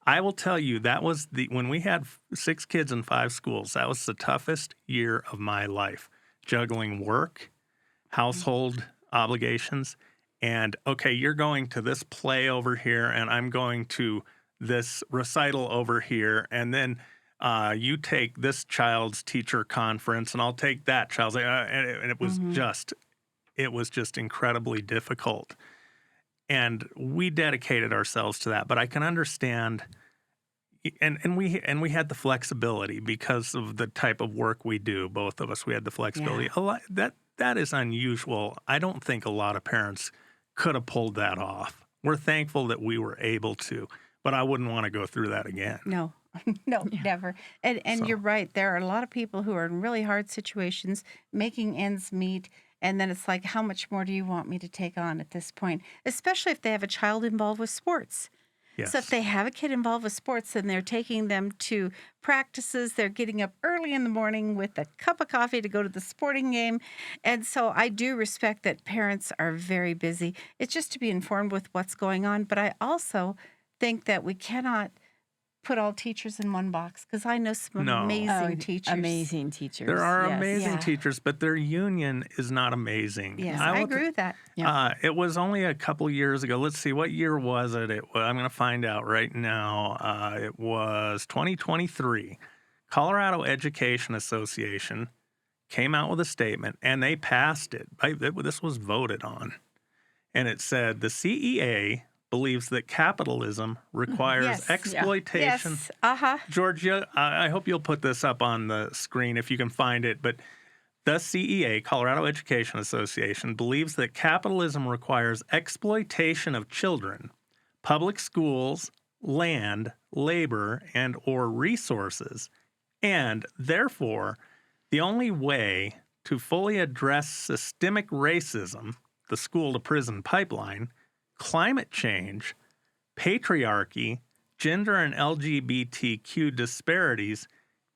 [SPEAKER 3] I will tell you, that was when we had 6 kids in 5 schools, that was the toughest year of my life. Juggling work, household obligations, and, okay, you're going to this play over here, and I'm going to this recital over here, and then you take this child's teacher conference, and I'll take that child's, and it was just incredibly difficult. And we dedicated ourselves to that. But I can understand, and we had the flexibility because of the type of work we do. Both of us, we had the flexibility.
[SPEAKER 2] Yeah.
[SPEAKER 3] A lot, that is unusual. I don't think a lot of parents could have pulled that off. We're thankful that we were able to, but I wouldn't want to go through that again.
[SPEAKER 4] No, no, never. And
[SPEAKER 3] So-
[SPEAKER 4] you're right. There are a lot of people who are in really hard situations, making ends meet. And then it's like, how much more do you want me to take on at this point? Especially if they have a child involved with sports.
[SPEAKER 3] Yes.
[SPEAKER 4] So if they have a kid involved with sports and they're taking them to practices, they're getting up early in the morning with a cup of coffee to go to the sporting game. And so I do respect that parents are very busy. It's just to be informed with what's going on. But I also think that we cannot put all teachers in one box because I know some
[SPEAKER 3] No.
[SPEAKER 4] amazing teachers.
[SPEAKER 2] Amazing teachers.
[SPEAKER 3] There are
[SPEAKER 2] yes.
[SPEAKER 3] amazing
[SPEAKER 4] Yeah.
[SPEAKER 3] teachers, but their union is not amazing.
[SPEAKER 4] Yes, I
[SPEAKER 3] will
[SPEAKER 4] agree with that.
[SPEAKER 2] Yeah.
[SPEAKER 3] It was only a couple years ago. Let's see, what year was it? I'm going to find out right now. It was 2023. Colorado Education Association came out with a statement, and they passed it. This was voted on. And it said, the CEA believes that capitalism requires
[SPEAKER 4] Yes.
[SPEAKER 3] exploitation.
[SPEAKER 4] Yes. Uh-huh.
[SPEAKER 3] Georgia, I hope you'll put this up on the screen if you can find it, but the CEA, Colorado Education Association, believes that capitalism requires exploitation of children, public schools, land, labor, and or resources, and therefore, the only way to fully address systemic racism, the school-to-prison pipeline, climate change, patriarchy, gender and LGBTQ disparities,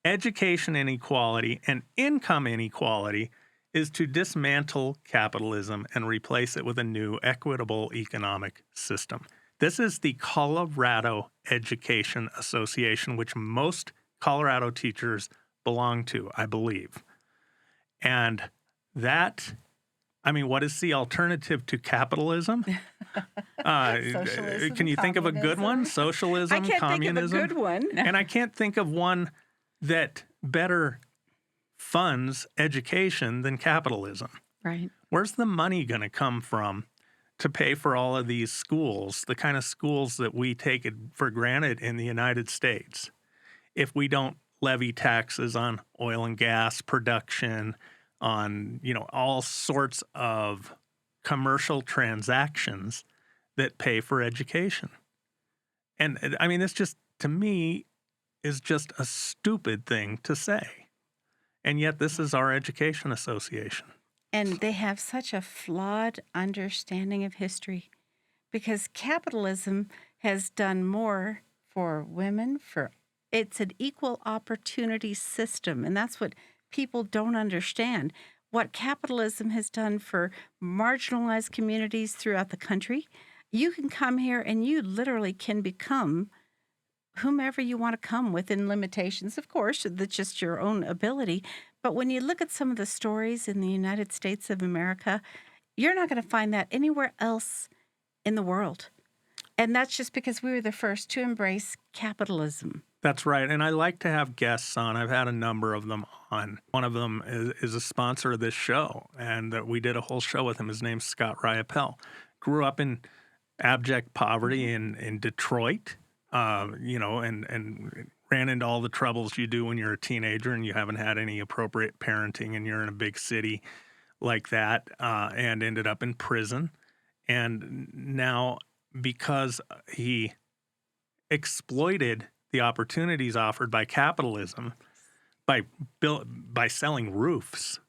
[SPEAKER 3] education inequality, and income inequality is to dismantle capitalism and replace it with a new equitable economic system. This is the Colorado Education Association, which most Colorado teachers belong to, I believe. And that, I mean, what is the alternative to capitalism?
[SPEAKER 4] Socialism,
[SPEAKER 3] Can you think of a good one?
[SPEAKER 4] communism.
[SPEAKER 3] Socialism,
[SPEAKER 4] I can't
[SPEAKER 3] communism?
[SPEAKER 4] think of a good one.
[SPEAKER 3] And I can't think of one that better funds education than capitalism.
[SPEAKER 2] Right.
[SPEAKER 3] Where's the money going to come from to pay for all of these schools, the kind of schools that we take it for granted in the United States, if we don't levy taxes on oil and gas production, on, all sorts of commercial transactions that pay for education? And I mean, this just, to me, is just a stupid thing to say. And yet this is our education association.
[SPEAKER 4] And they have such a flawed understanding of history because capitalism has done more for women, it's an equal opportunity system. And that's what people don't understand. What capitalism has done for marginalized communities throughout the country. You can come here and you literally can become whomever you want to come within limitations, of course, that's just your own ability. But when you look at some of the stories in the United States of America, you're not going to find that anywhere else in the world. And that's just because we were the first to embrace capitalism.
[SPEAKER 3] That's right. And I like to have guests on. I've had a number of them on. One of them is a sponsor of this show, and we did a whole show with him. His name's Scott Riappel. Grew up in abject poverty in Detroit, and ran into all the troubles you do when you're a teenager and you haven't had any appropriate parenting and you're in a big city like that, and ended up in prison. And now, because he exploited the opportunities offered by capitalism by selling roofs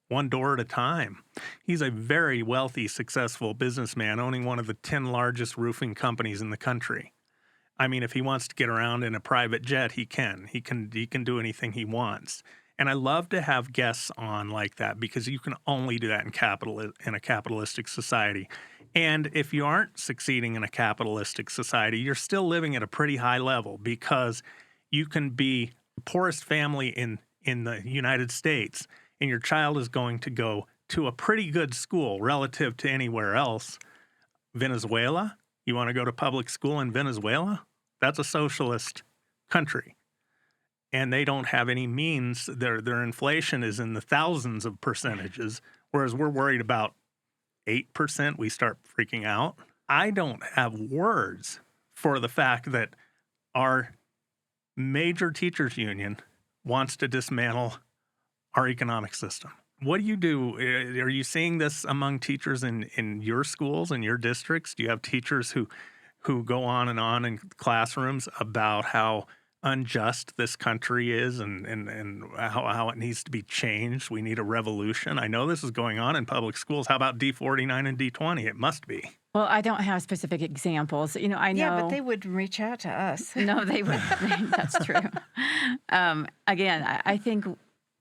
[SPEAKER 3] one door at a time. He's a very wealthy, successful businessman owning one of the 10 largest roofing companies in the country. I mean, if he wants to get around in a private jet, he can. He can do anything he wants. And I love to have guests on like that because you can only do that in a capitalistic society. And if you aren't succeeding in a capitalistic society, you're still living at a pretty high level because you can be the poorest family in the United States, and your child is going to go to a pretty good school relative to anywhere else. Venezuela? You want to go to public school in Venezuela? That's a socialist country. And they don't have any means. Their inflation is in the thousands of percentages, whereas we're worried about 8%. We start freaking out. I don't have words for the fact that our major teachers union wants to dismantle our economic system. What do you do? Are you seeing this among teachers in your schools, in your districts? Do you have teachers who go on in classrooms about how unjust this country is and how it needs to be changed? We need a revolution. I know this is going on in public schools. How about D49 and D20? It must be.
[SPEAKER 2] Well, I don't have specific examples. I know.
[SPEAKER 4] Yeah, but they would reach out to us.
[SPEAKER 2] No, they would. That's true. Again, I think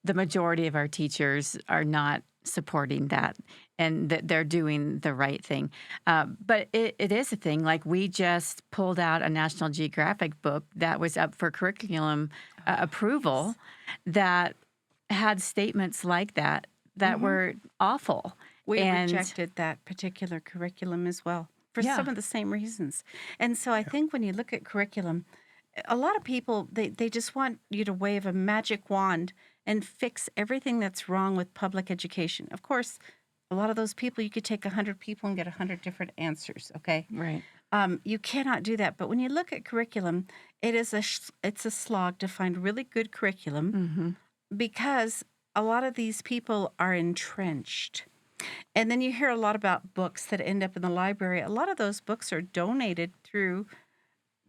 [SPEAKER 2] the majority of our teachers are not supporting that and that they're doing the right thing. But it is a thing. Like, we just pulled out a National Geographic book that was up for curriculum approval that had statements like that were awful.
[SPEAKER 4] We rejected that particular curriculum as well for some of the same reasons. And so I think when you look at curriculum, a lot of people, they just want you to wave a magic wand and fix everything that's wrong with public education. Of course, a lot of those people, you could take 100 people and get 100 different answers, okay?
[SPEAKER 2] Right.
[SPEAKER 4] You cannot do that. But when you look at curriculum, it's a slog to find really good curriculum because a lot of these people are entrenched. And then you hear a lot about books that end up in the library. A lot of those books are donated through.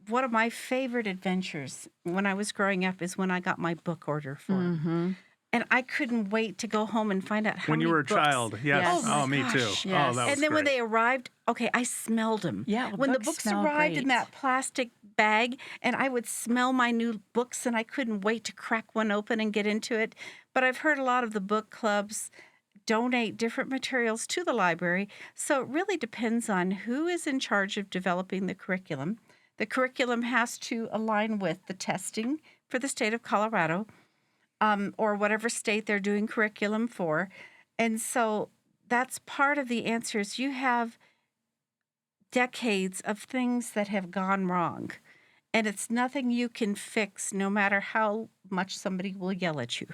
[SPEAKER 4] One of my favorite adventures when I was growing up is when I got my book order form. And I couldn't wait to go home and find out how many books.
[SPEAKER 3] When you were a child, yes.
[SPEAKER 4] Oh,
[SPEAKER 3] me too.
[SPEAKER 2] Yes.
[SPEAKER 3] Oh, that was
[SPEAKER 4] and then when
[SPEAKER 3] great.
[SPEAKER 4] they arrived, okay, I smelled them.
[SPEAKER 2] Yeah,
[SPEAKER 4] when the
[SPEAKER 2] books
[SPEAKER 4] books
[SPEAKER 2] smell
[SPEAKER 4] arrived
[SPEAKER 2] great.
[SPEAKER 4] in that plastic bag, and I would smell my new books, and I couldn't wait to crack one open and get into it. But I've heard a lot of the book clubs donate different materials to the library. So it really depends on who is in charge of developing the curriculum. The curriculum has to align with the testing for the state of Colorado, or whatever state they're doing curriculum for. And so that's part of the answer is you have decades of things that have gone wrong. And it's nothing you can fix no matter how much somebody will yell at you.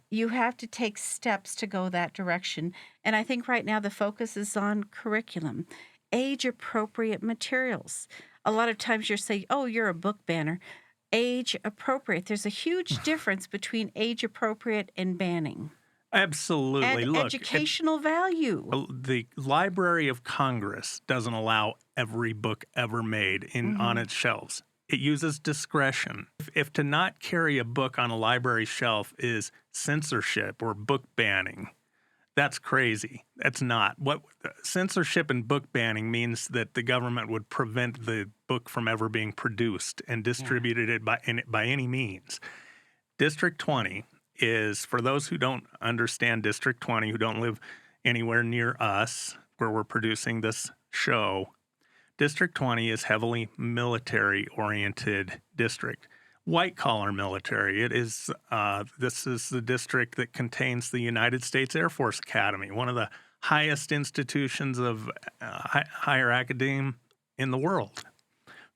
[SPEAKER 4] You have to take steps to go that direction. And I think right now the focus is on curriculum, age-appropriate materials. A lot of times you're saying, oh, you're a book banner. Age-appropriate. There's a huge difference between age-appropriate and banning.
[SPEAKER 3] Absolutely.
[SPEAKER 4] And
[SPEAKER 3] Look,
[SPEAKER 4] educational value.
[SPEAKER 3] the Library of Congress doesn't allow every book ever made on its shelves. It uses discretion. If to not carry a book on a library shelf is censorship or book banning, that's crazy. That's not. What censorship and book banning means that the government would prevent the book from ever being produced and distributed by any means. District 20 is, for those who don't understand District 20, who don't live anywhere near us where we're producing this show, District 20 is heavily military-oriented district, white-collar military. It is. This is the district that contains the United States Air Force Academy, one of the highest institutions of higher academia in the world.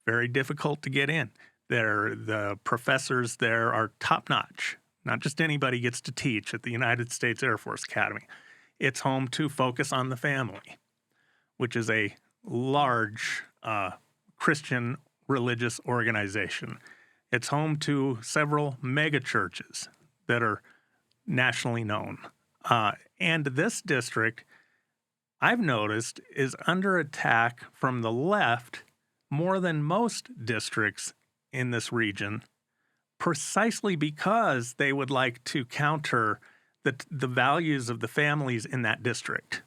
[SPEAKER 3] Very difficult to get in. The professors there are top-notch. Not just anybody gets to teach at the United States Air Force Academy. It's home to Focus on the Family, which is a large Christian religious organization. It's home to several mega churches that are nationally known. And this district, I've noticed, is under attack from the left more than most districts in this region, precisely because they would like to counter the values of the families in that district.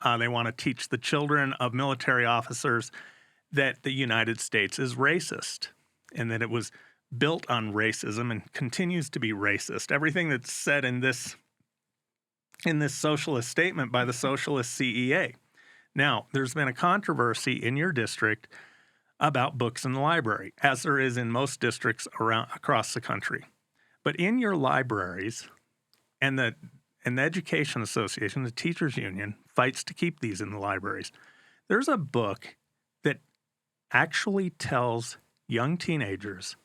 [SPEAKER 3] They want to teach the children of military officers that the United States is racist and that it was built on racism and continues to be racist. Everything that's said in this socialist statement by the socialist CEA. Now, there's been a controversy in your district about books in the library, as there is in most districts across the country. But in your libraries, and the Education Association, the Teachers Union, fights to keep these in the libraries. There's a book that actually tells young teenagers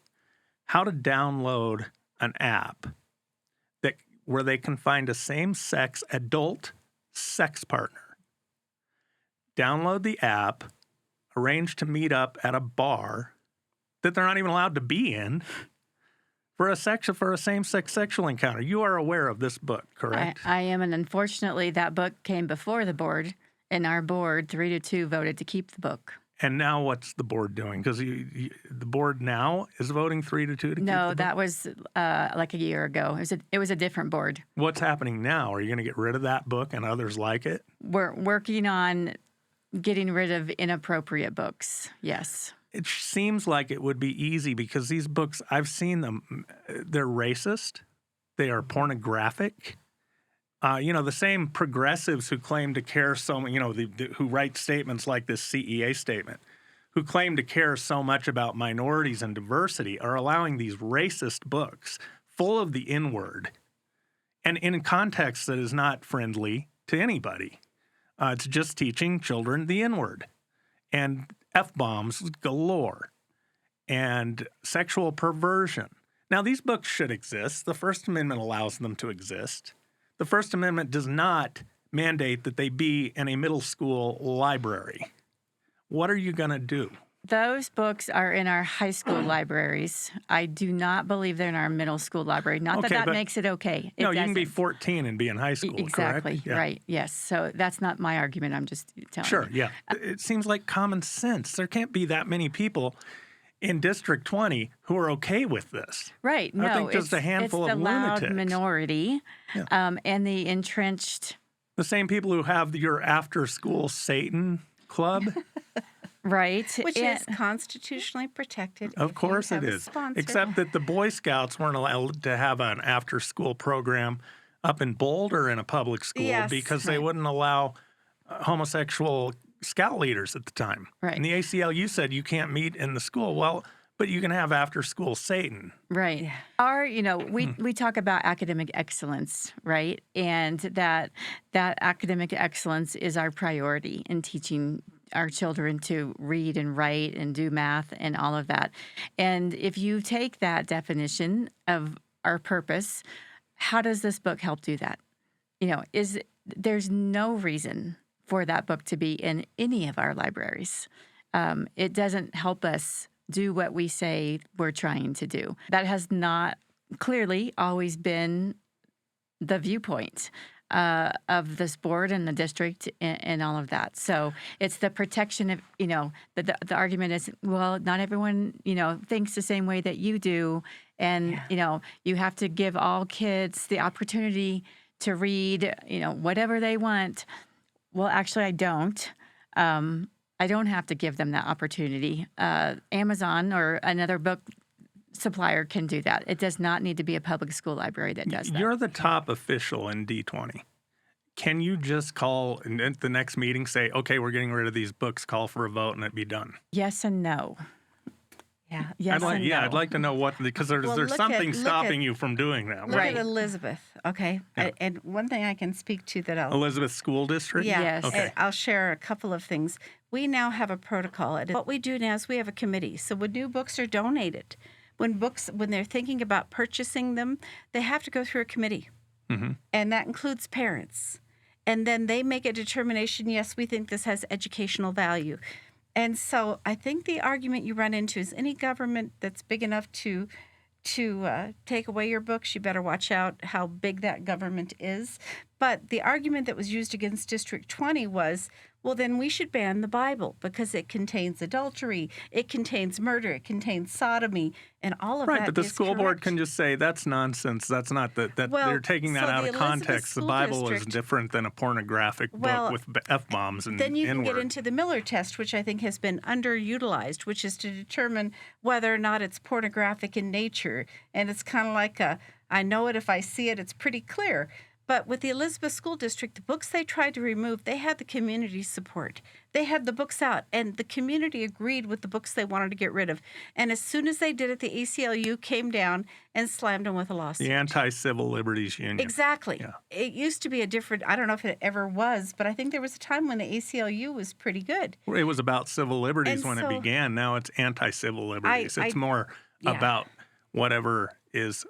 [SPEAKER 3] how to download an app where they can find a same-sex adult sex partner. Download the app, arrange to meet up at a bar that they're not even allowed to be in for a same-sex sexual encounter. You are aware of this book, correct?
[SPEAKER 2] I am, and unfortunately, that book came before the board, and our board, 3-2, voted to keep the book.
[SPEAKER 3] And now what's the board doing? Because the board now is voting 3-2 to keep the book?
[SPEAKER 2] No, that was like a year ago. It was a different board.
[SPEAKER 3] What's happening now? Are you going to get rid of that book and others like it?
[SPEAKER 2] We're working on getting rid of inappropriate books, yes.
[SPEAKER 3] It seems like it would be easy because these books, I've seen them, they're racist. They are pornographic. The same progressives who claim to care so much, who write statements like this CEA statement, who claim to care so much about minorities and diversity are allowing these racist books full of the N-word and in a context that is not friendly to anybody. It's just teaching children the N-word and F-bombs galore and sexual perversion. Now, these books should exist. The First Amendment allows them to exist. The First Amendment does not mandate that they be in a middle school library. What are you going to do?
[SPEAKER 2] Those books are in our high school libraries. I do not believe they're in our middle school library. Not that makes it okay.
[SPEAKER 3] You can be 14 and be in high school,
[SPEAKER 2] exactly,
[SPEAKER 3] correct? Yeah.
[SPEAKER 2] Right, yes. So that's not my argument. I'm just telling you.
[SPEAKER 3] Sure, yeah. It seems like common sense. There can't be that many people in District 20 who are okay with this.
[SPEAKER 2] Right, no.
[SPEAKER 3] I think just a handful of lunatics.
[SPEAKER 2] It's the loud minority and the entrenched.
[SPEAKER 3] The same people who have your after-school Satan club.
[SPEAKER 2] Right.
[SPEAKER 4] Which is constitutionally protected.
[SPEAKER 3] Of course it is. Except that the Boy Scouts weren't allowed to have an after-school program up in Boulder in a public school because they wouldn't allow homosexual scout leaders at the time.
[SPEAKER 2] Right.
[SPEAKER 3] And the ACLU said you can't meet in the school. Well, but you can have after-school Satan.
[SPEAKER 2] Right. Yeah. We talk about academic excellence, right? And that academic excellence is our priority in teaching our children to read and write and do math and all of that. And if you take that definition of our purpose, how does this book help do that? There's no reason for that book to be in any of our libraries. It doesn't help us do what we say we're trying to do. That has not clearly always been the viewpoint of this board and the district and all of that. So it's the protection of, the argument is, well, not everyone, thinks the same way that you do. And, you have to give all kids the opportunity to read, whatever they want. Well, actually, I don't. I don't have to give them that opportunity. Amazon or another book supplier can do that. It does not need to be a public school library that does that.
[SPEAKER 3] You're the top official in D20. Can you just call and at the next meeting say, okay, we're getting rid of these books, call for a vote, and it be done?
[SPEAKER 2] Yes and no.
[SPEAKER 4] Yeah.
[SPEAKER 2] Yes and no.
[SPEAKER 3] I'd like to know what, because there's something stopping you from doing that.
[SPEAKER 4] Look at Elizabeth, okay?
[SPEAKER 3] Yeah.
[SPEAKER 4] And one thing I can speak to that
[SPEAKER 3] Elizabeth School District?
[SPEAKER 4] Yeah.
[SPEAKER 2] Yes.
[SPEAKER 3] Okay.
[SPEAKER 4] I'll share a couple of things. We now have a protocol. And what we do now is we have a committee. So when new books are donated, when they're thinking about purchasing them, they have to go through a committee.
[SPEAKER 3] Mm-hmm.
[SPEAKER 4] And that includes parents. And then they make a determination, yes, we think this has educational value. And so I think the argument you run into is any government that's big enough to take away your books, you better watch out how big that government is. But the argument that was used against District 20 was, well, then we should ban the Bible because it contains adultery, it contains murder, it contains sodomy, and all of that.
[SPEAKER 3] Right, but the
[SPEAKER 4] is
[SPEAKER 3] school board
[SPEAKER 4] correct.
[SPEAKER 3] can just say that's nonsense. That's not that.
[SPEAKER 4] Well,
[SPEAKER 3] They're taking that
[SPEAKER 4] so
[SPEAKER 3] out
[SPEAKER 4] the
[SPEAKER 3] of
[SPEAKER 4] Elizabeth
[SPEAKER 3] context. The
[SPEAKER 4] School
[SPEAKER 3] Bible is
[SPEAKER 4] District-
[SPEAKER 3] different than a pornographic
[SPEAKER 4] Well,
[SPEAKER 3] book with F-bombs and
[SPEAKER 4] Then you can
[SPEAKER 3] N-word.
[SPEAKER 4] get into the Miller test, which I think has been underutilized, which is to determine whether or not it's pornographic in nature. And it's kind of like I know it if I see it, it's pretty clear. But with the Elizabeth School District, the books they tried to remove, they had the community support. They had the books out, and the community agreed with the books they wanted to get rid of. And as soon as they did it, the ACLU came down and slammed them with a lawsuit.
[SPEAKER 3] The Anti-Civil Liberties Union.
[SPEAKER 4] Exactly.
[SPEAKER 3] Yeah.
[SPEAKER 4] It used to be a different, I don't know if it ever was, but I think there was a time when the ACLU was pretty good.
[SPEAKER 3] It was about civil liberties
[SPEAKER 4] And
[SPEAKER 3] when
[SPEAKER 4] so-
[SPEAKER 3] it began. Now it's anti-civil liberties. It's more
[SPEAKER 4] yeah.
[SPEAKER 3] about whatever is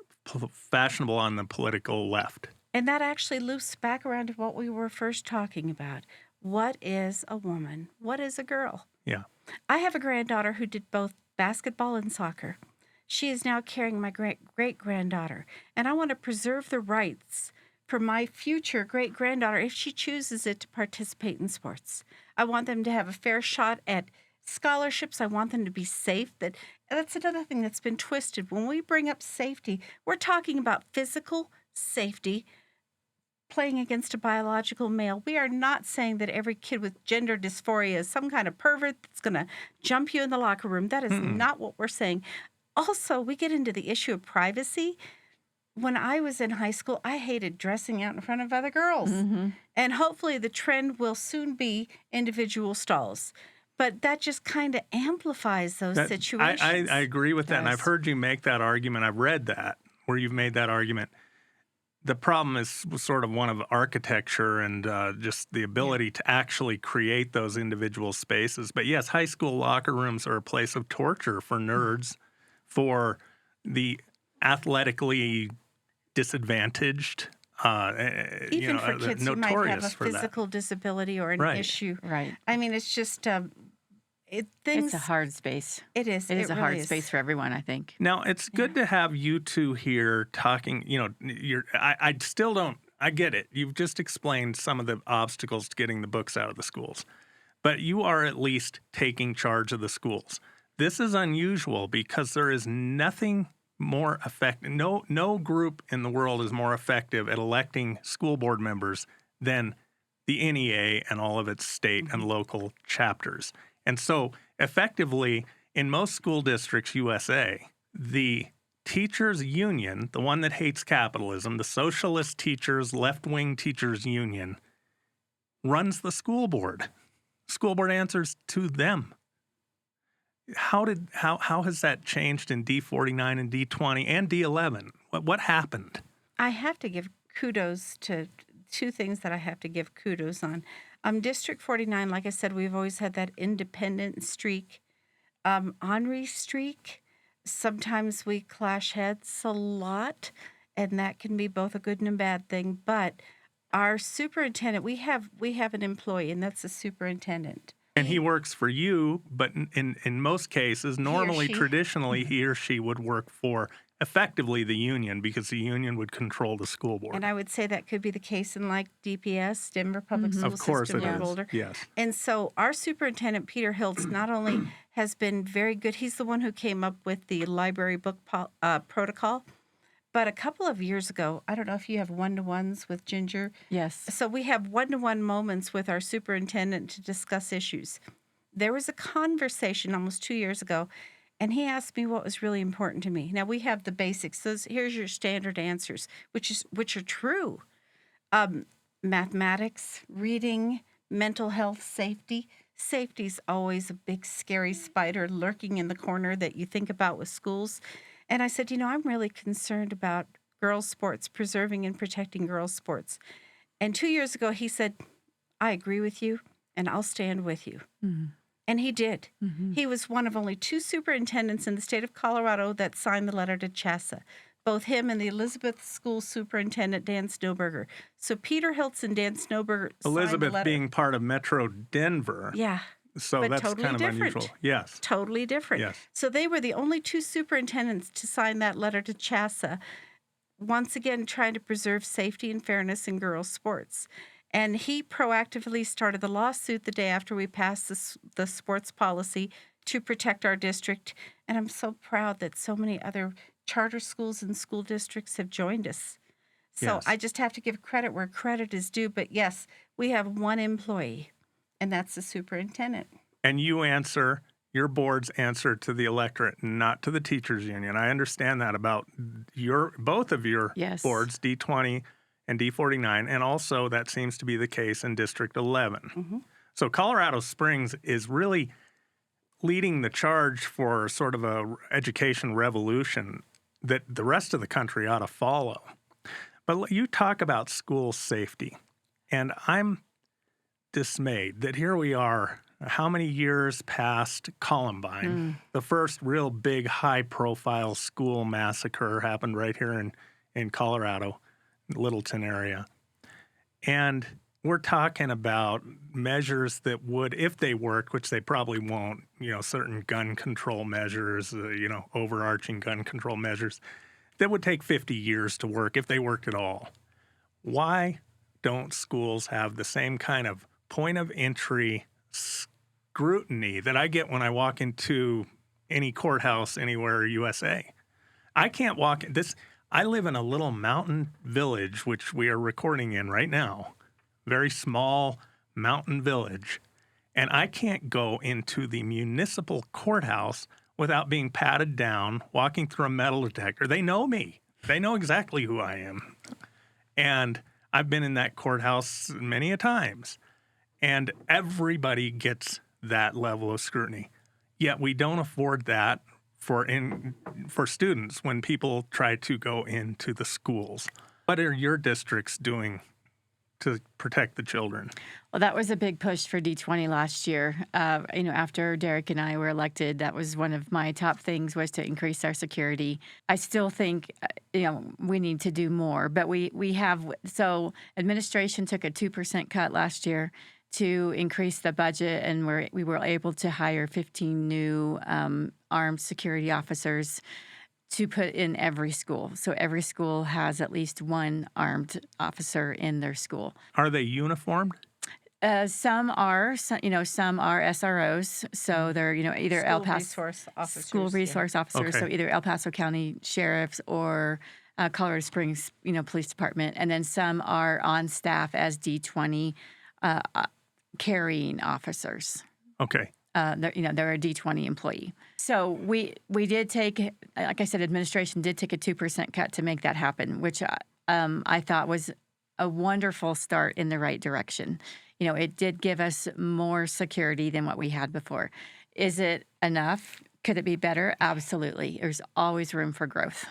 [SPEAKER 3] fashionable on the political left.
[SPEAKER 4] And that actually loops back around to what we were first talking about. What is a woman? What is a girl?
[SPEAKER 3] Yeah.
[SPEAKER 4] I have a granddaughter who did both basketball and soccer. She is now carrying my great-granddaughter. And I want to preserve the rights for my future great-granddaughter if she chooses it to participate in sports. I want them to have a fair shot at scholarships. I want them to be safe. That's another thing that's been twisted. When we bring up safety, we're talking about physical safety, playing against a biological male. We are not saying that every kid with gender dysphoria is some kind of pervert that's going to jump you in the locker room. That is not what we're saying. Also, we get into the issue of privacy. When I was in high school, I hated dressing out in front of other girls. And hopefully the trend will soon be individual stalls. But that just kind of amplifies those situations.
[SPEAKER 3] I agree with that. And I've
[SPEAKER 4] Yes.
[SPEAKER 3] heard you make that argument. I've read that, where you've made that argument. The problem is sort of one of architecture and just the ability to actually create those individual spaces. But yes, high school locker rooms are a place of torture for nerds, for the athletically disadvantaged,
[SPEAKER 4] Even for kids who might have a
[SPEAKER 3] notorious for that.
[SPEAKER 4] physical disability or an
[SPEAKER 3] Right.
[SPEAKER 4] issue.
[SPEAKER 2] Right.
[SPEAKER 4] I mean, it's just
[SPEAKER 2] It's a hard space.
[SPEAKER 4] It is.
[SPEAKER 2] It is a
[SPEAKER 4] really
[SPEAKER 2] hard
[SPEAKER 4] is.
[SPEAKER 2] space for everyone, I think.
[SPEAKER 3] Now, it's good to have you two here talking. I still don't, I get it. You've just explained some of the obstacles to getting the books out of the schools, but you are at least taking charge of the schools. This is unusual because there is nothing more effective. No group in the world is more effective at electing school board members than the NEA and all of its state and local chapters. And so, effectively, in most school districts USA, the teachers' union, the one that hates capitalism, the socialist teachers, left-wing teachers' union, runs the school board. School board answers to them. How has that changed in D49 and D20 and D11? What happened?
[SPEAKER 4] I have to give kudos to two things that I have to give kudos on. District 49, like I said, we've always had that independent streak, ornery streak. Sometimes we clash heads a lot, and that can be both a good and a bad thing. But our superintendent, we have an employee, and that's the superintendent.
[SPEAKER 3] And he works for you, but in most cases, normally,
[SPEAKER 4] she.
[SPEAKER 3] traditionally, he or she would work for effectively the union because the union would control the school board.
[SPEAKER 4] And I would say that could be the case in like DPS, Denver Public School
[SPEAKER 3] Of course
[SPEAKER 4] System
[SPEAKER 3] it
[SPEAKER 4] or
[SPEAKER 3] is.
[SPEAKER 4] Boulder.
[SPEAKER 3] Yes.
[SPEAKER 4] And so our superintendent, Peter Hiltz, not only has been very good, he's the one who came up with the library book protocol. But a couple of years ago, I don't know if you have one-to-ones with Ginger.
[SPEAKER 2] Yes.
[SPEAKER 4] So we have one-to-one moments with our superintendent to discuss issues. There was a conversation almost 2 years ago, and he asked me what was really important to me. Now, we have the basics. Here's your standard answers, which are true. Mathematics, reading, mental health, safety. Safety's always a big, scary spider lurking in the corner that you think about with schools. And I said, I'm really concerned about girls' sports, preserving and protecting girls' sports. And 2 years ago, he said, I agree with you, and I'll stand with you. Mm-hmm. And he did. Mm-hmm. He was one of only two superintendents in the state of Colorado that signed the letter to CHSAA, both him and the Elizabeth School Superintendent, Dan Snowberger. So Peter Hiltz and Dan Snowberger signed the
[SPEAKER 3] Elizabeth
[SPEAKER 4] letter.
[SPEAKER 3] being part of Metro Denver.
[SPEAKER 4] Yeah.
[SPEAKER 3] So
[SPEAKER 4] but
[SPEAKER 3] that's
[SPEAKER 4] totally
[SPEAKER 3] kind of
[SPEAKER 4] different.
[SPEAKER 3] unusual. Yes.
[SPEAKER 4] Totally different.
[SPEAKER 3] Yes.
[SPEAKER 4] So they were the only two superintendents to sign that letter to CHSAA, once again trying to preserve safety and fairness in girls' sports. And he proactively started the lawsuit the day after we passed the sports policy to protect our district. And I'm so proud that so many other charter schools and school districts have joined us. So
[SPEAKER 3] Yes.
[SPEAKER 4] I just have to give credit where credit is due. But yes, we have one employee, and that's the superintendent.
[SPEAKER 3] And your board's answer to the electorate, not to the teachers union. I understand that about both of your
[SPEAKER 2] Yes.
[SPEAKER 3] boards, D20 and D49, and also that seems to be the case in District 11.
[SPEAKER 4] Mm-hmm.
[SPEAKER 3] So Colorado Springs is really leading the charge for sort of a education revolution that the rest of the country ought to follow. But you talk about school safety, and I'm dismayed that here we are, how many years past Columbine, the first real big high-profile school massacre happened right here in Colorado, Littleton area. And we're talking about measures that would, if they worked, which they probably won't, certain gun control measures, overarching gun control measures, that would take 50 years to work if they worked at all. Why don't schools have the same kind of point of entry scrutiny that I get when I walk into any courthouse anywhere USA? I can't walk this. I live in a little mountain village, which we are recording in right now, very small mountain village, and I can't go into the municipal courthouse without being patted down, walking through a metal detector. They know me. They know exactly who I am. And I've been in that courthouse many a times. And everybody gets that level of scrutiny. Yet we don't afford that for students when people try to go into the schools. What are your districts doing to protect the children?
[SPEAKER 2] Well, that was a big push for D20 last year. After Derek and I were elected, that was one of my top things, was to increase our security. I still think, we need to do more, but we have. So administration took a 2% cut last year to increase the budget, and we were able to hire 15 new armed security officers to put in every school. So every school has at least one armed officer in their school.
[SPEAKER 3] Are they uniformed?
[SPEAKER 2] Some are, some are SROs. So they're, either school resource officers.
[SPEAKER 3] Okay.
[SPEAKER 2] So either El Paso County sheriffs or Colorado Springs, police department. And then some are on staff as D20 carrying officers.
[SPEAKER 3] Okay.
[SPEAKER 2] They're a D20 employee. So we did take, like I said, administration did take a 2% cut to make that happen, which I thought was a wonderful start in the right direction. It did give us more security than what we had before. Is it enough? Could it be better? Absolutely. There's always room for growth.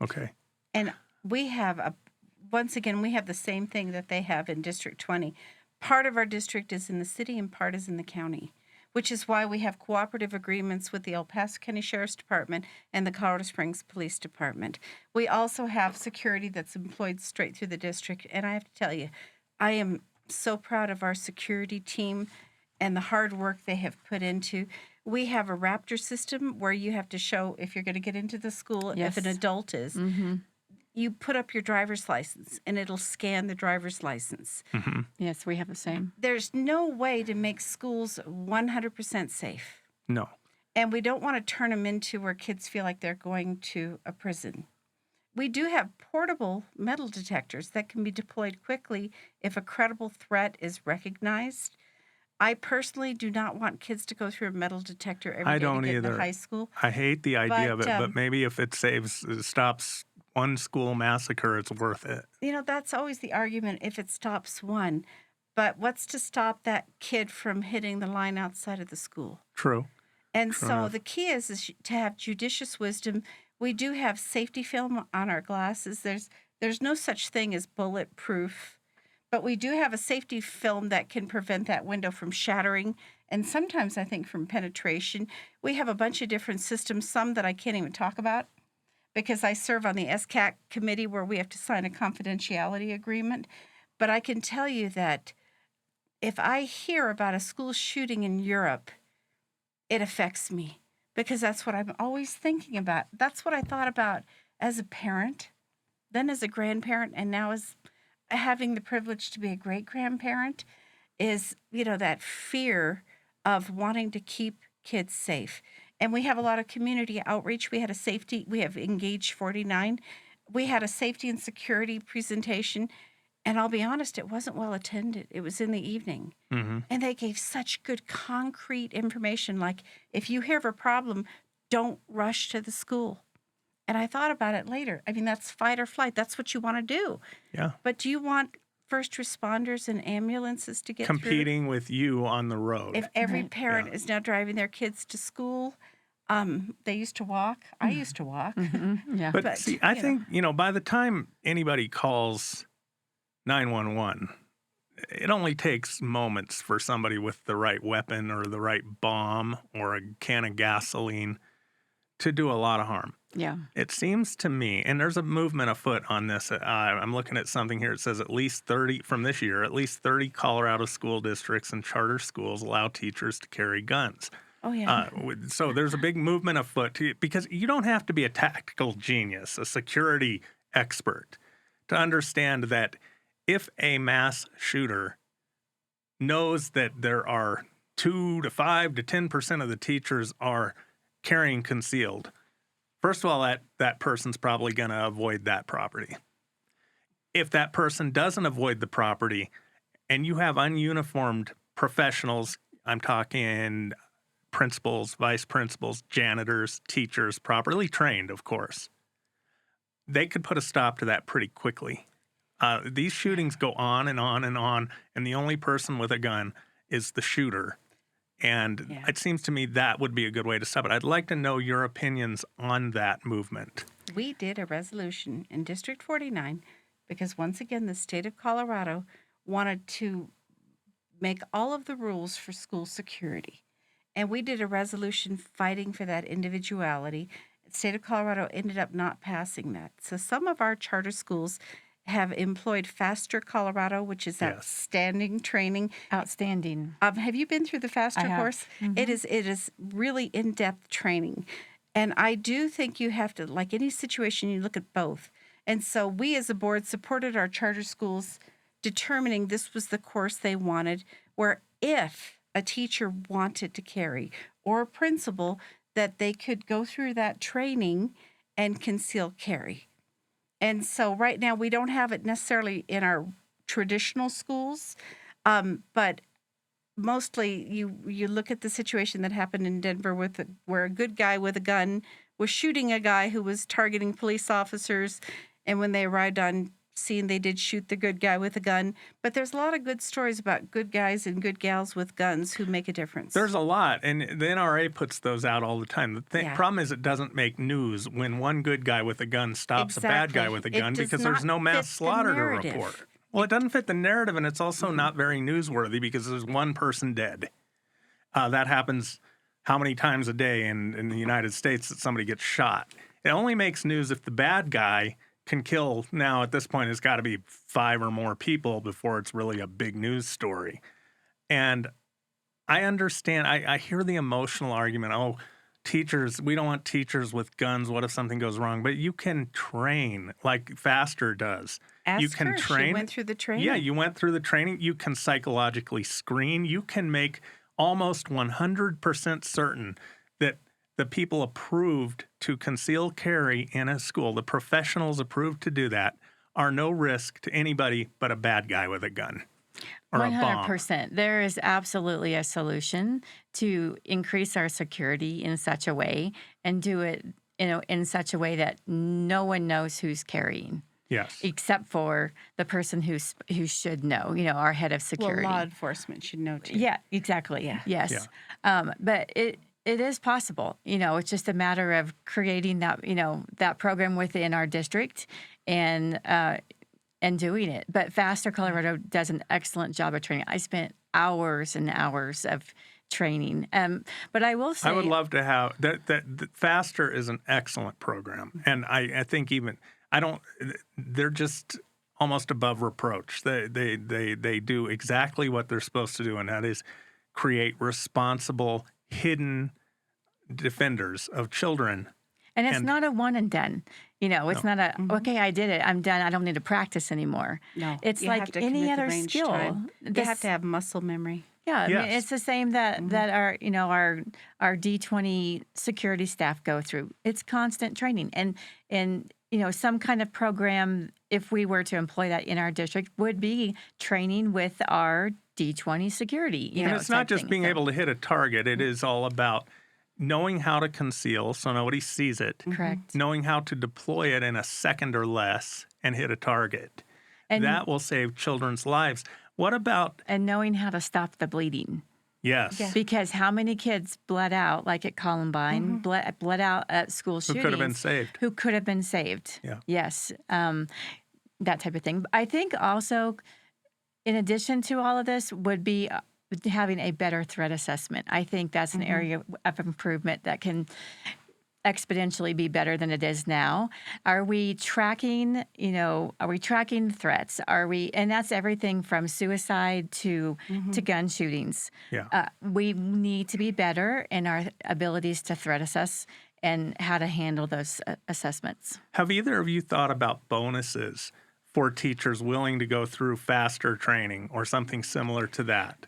[SPEAKER 3] Okay.
[SPEAKER 4] And we have once again, we have the same thing that they have in District 20. Part of our district is in the city and part is in the county, which is why we have cooperative agreements with the El Paso County Sheriff's Department and the Colorado Springs Police Department. We also have security that's employed straight through the district. And I have to tell you, I am so proud of our security team and the hard work they have put into. We have a Raptor system where you have to show if you're going to get into the school,
[SPEAKER 2] Yes.
[SPEAKER 4] if an adult is.
[SPEAKER 2] Mm-hmm.
[SPEAKER 4] You put up your driver's license, and it'll scan the driver's license.
[SPEAKER 3] Mm-hmm.
[SPEAKER 2] Yes, we have the same.
[SPEAKER 4] There's no way to make schools 100% safe.
[SPEAKER 3] No.
[SPEAKER 4] And we don't want to turn them into where kids feel like they're going to a prison. We do have portable metal detectors that can be deployed quickly if a credible threat is recognized. I personally do not want kids to go through a metal detector every day to get into high school.
[SPEAKER 3] I hate the idea of it, but maybe if it stops one school massacre, it's worth it.
[SPEAKER 4] That's always the argument, if it stops one. But what's to stop that kid from hitting the line outside of the school?
[SPEAKER 3] True.
[SPEAKER 4] And
[SPEAKER 3] True
[SPEAKER 4] so
[SPEAKER 3] enough.
[SPEAKER 4] the key is to have judicious wisdom. We do have safety film on our glasses. There's no such thing as bulletproof, but we do have a safety film that can prevent that window from shattering, and sometimes I think from penetration. We have a bunch of different systems, some that I can't even talk about, because I serve on the SCAC committee where we have to sign a confidentiality agreement. But I can tell you that if I hear about a school shooting in Europe, it affects me because that's what I'm always thinking about. That's what I thought about as a parent, then as a grandparent, and now as having the privilege to be a great-grandparent is, that fear of wanting to keep kids safe. And we have a lot of community outreach. We have Engage 49. We had a safety and security presentation. And I'll be honest, it wasn't well attended. It was in the evening.
[SPEAKER 3] Mm-hmm.
[SPEAKER 4] And they gave such good concrete information, like if you hear of a problem, don't rush to the school. And I thought about it later. I mean, that's fight or flight. That's what you want to do.
[SPEAKER 3] Yeah.
[SPEAKER 4] But do you want first responders and ambulances to get
[SPEAKER 3] Competing with you on the road.
[SPEAKER 4] If every parent is now driving their kids to school, they used to walk. I used to walk.
[SPEAKER 2] Yeah.
[SPEAKER 3] But see, I think, by the time anybody calls 911, it only takes moments for somebody with the right weapon or the right bomb or a can of gasoline to do a lot of harm.
[SPEAKER 2] Yeah.
[SPEAKER 3] It seems to me, and there's a movement afoot on this. I'm looking at something here. It says at least 30 Colorado school districts and charter schools allow teachers to carry guns.
[SPEAKER 4] Oh, yeah.
[SPEAKER 3] So there's a big movement afoot because you don't have to be a tactical genius, a security expert to understand that if a mass shooter knows that there are 2 to 5 to 10% of the teachers are carrying concealed, first of all, that person's probably going to avoid that property. If that person doesn't avoid the property and you have ununiformed professionals, I'm talking principals, vice principals, janitors, teachers, properly trained, of course, they could put a stop to that pretty quickly. These shootings go on and on and on, and the only person with a gun is the shooter. And it seems to me that would be a good way to stop it. I'd like to know your opinions on that movement.
[SPEAKER 4] We did a resolution in District 49 because, once again, the state of Colorado wanted to make all of the rules for school security. And we did a resolution fighting for that individuality. The state of Colorado ended up not passing that. So some of our charter schools have employed Faster Colorado, which is outstanding training.
[SPEAKER 2] Outstanding.
[SPEAKER 4] Have you been through the Faster course? Mm-hmm. It is really in-depth training. And I do think you have to, like any situation, you look at both. And so we as a board supported our charter schools determining this was the course they wanted, where if a teacher wanted to carry or a principal, that they could go through that training and conceal carry. And so right now we don't have it necessarily in our traditional schools, but mostly you look at the situation that happened in Denver where a good guy with a gun was shooting a guy who was targeting police officers, and when they arrived on scene, they did shoot the good guy with a gun. But there's a lot of good stories about good guys and good gals with guns who make a difference.
[SPEAKER 3] There's a lot, and the NRA puts those out all the time. The problem is it doesn't make news when one good guy with a gun stops a bad guy with a gun because there's no mass slaughter to report. Well, it doesn't fit the narrative, and it's also not very newsworthy because there's one person dead. That happens how many times a day in the United States that somebody gets shot. It only makes news if the bad guy can kill. Now, at this point, it's got to be 5 or more people before it's really a big news story. And I understand, I hear the emotional argument, oh, teachers, we don't want teachers with guns. What if something goes wrong? But you can train like Faster does. You can train.
[SPEAKER 4] She went through the training.
[SPEAKER 3] Yeah, you went through the training. You can psychologically screen. You can make almost 100% certain that the people approved to conceal carry in a school, the professionals approved to do that, are no risk to anybody but a bad guy with a gun or 100%. A bomb.
[SPEAKER 2] 100%. There is absolutely a solution to increase our security in such a way and do it, in such a way that no one knows who's carrying.
[SPEAKER 3] Yes.
[SPEAKER 2] Except for the person who should know, our head of security.
[SPEAKER 4] Well, law enforcement should know too.
[SPEAKER 2] Yeah, exactly. Yeah. Yes.
[SPEAKER 3] Yeah.
[SPEAKER 2] But it is possible. It's just a matter of creating that, that program within our district and doing it. But Faster Colorado does an excellent job of training. I spent hours and hours of training. But I will say,
[SPEAKER 3] I would love to have that Faster is an excellent program. And I think they're just almost above reproach. They do exactly what they're supposed to do, and that is create responsible, hidden defenders of children.
[SPEAKER 2] And it's not a one and done. It's not a, okay, I did it, I'm done, I don't need to practice anymore.
[SPEAKER 4] No,
[SPEAKER 2] It's
[SPEAKER 4] you have
[SPEAKER 2] like
[SPEAKER 4] to
[SPEAKER 2] any
[SPEAKER 4] commit the
[SPEAKER 2] other
[SPEAKER 4] range
[SPEAKER 2] skill.
[SPEAKER 4] time. You have to have muscle memory.
[SPEAKER 2] Yeah, I mean,
[SPEAKER 3] Yes.
[SPEAKER 2] it's the same that our D20 security staff go through. It's constant training, and some kind of program, if we were to employ that in our district, would be training with our D20 security.
[SPEAKER 3] And it's not
[SPEAKER 2] type
[SPEAKER 3] just
[SPEAKER 2] thing.
[SPEAKER 3] being
[SPEAKER 2] So-
[SPEAKER 3] able to hit a target. It is all about knowing how to conceal so nobody sees it,
[SPEAKER 2] Correct.
[SPEAKER 3] knowing how to deploy it in a second or less and hit a target.
[SPEAKER 2] And
[SPEAKER 3] that will save children's lives. What about,
[SPEAKER 2] and knowing how to stop the bleeding.
[SPEAKER 3] yes,
[SPEAKER 4] Yeah.
[SPEAKER 2] Because how many kids bled out, like at Columbine, bled out at school
[SPEAKER 3] who
[SPEAKER 2] shootings?
[SPEAKER 3] could have been saved?
[SPEAKER 2] Who could have been saved.
[SPEAKER 3] Yeah.
[SPEAKER 2] Yes. That type of thing. I think also, in addition to all of this, would be having a better threat assessment. I think that's an area of improvement that can exponentially be better than it is now. Are we tracking, threats? And that's everything from suicide to gun shootings.
[SPEAKER 3] Yeah.
[SPEAKER 2] We need to be better in our abilities to threat assess and how to handle those assessments.
[SPEAKER 3] Have either of you thought about bonuses for teachers willing to go through faster training or something similar to that?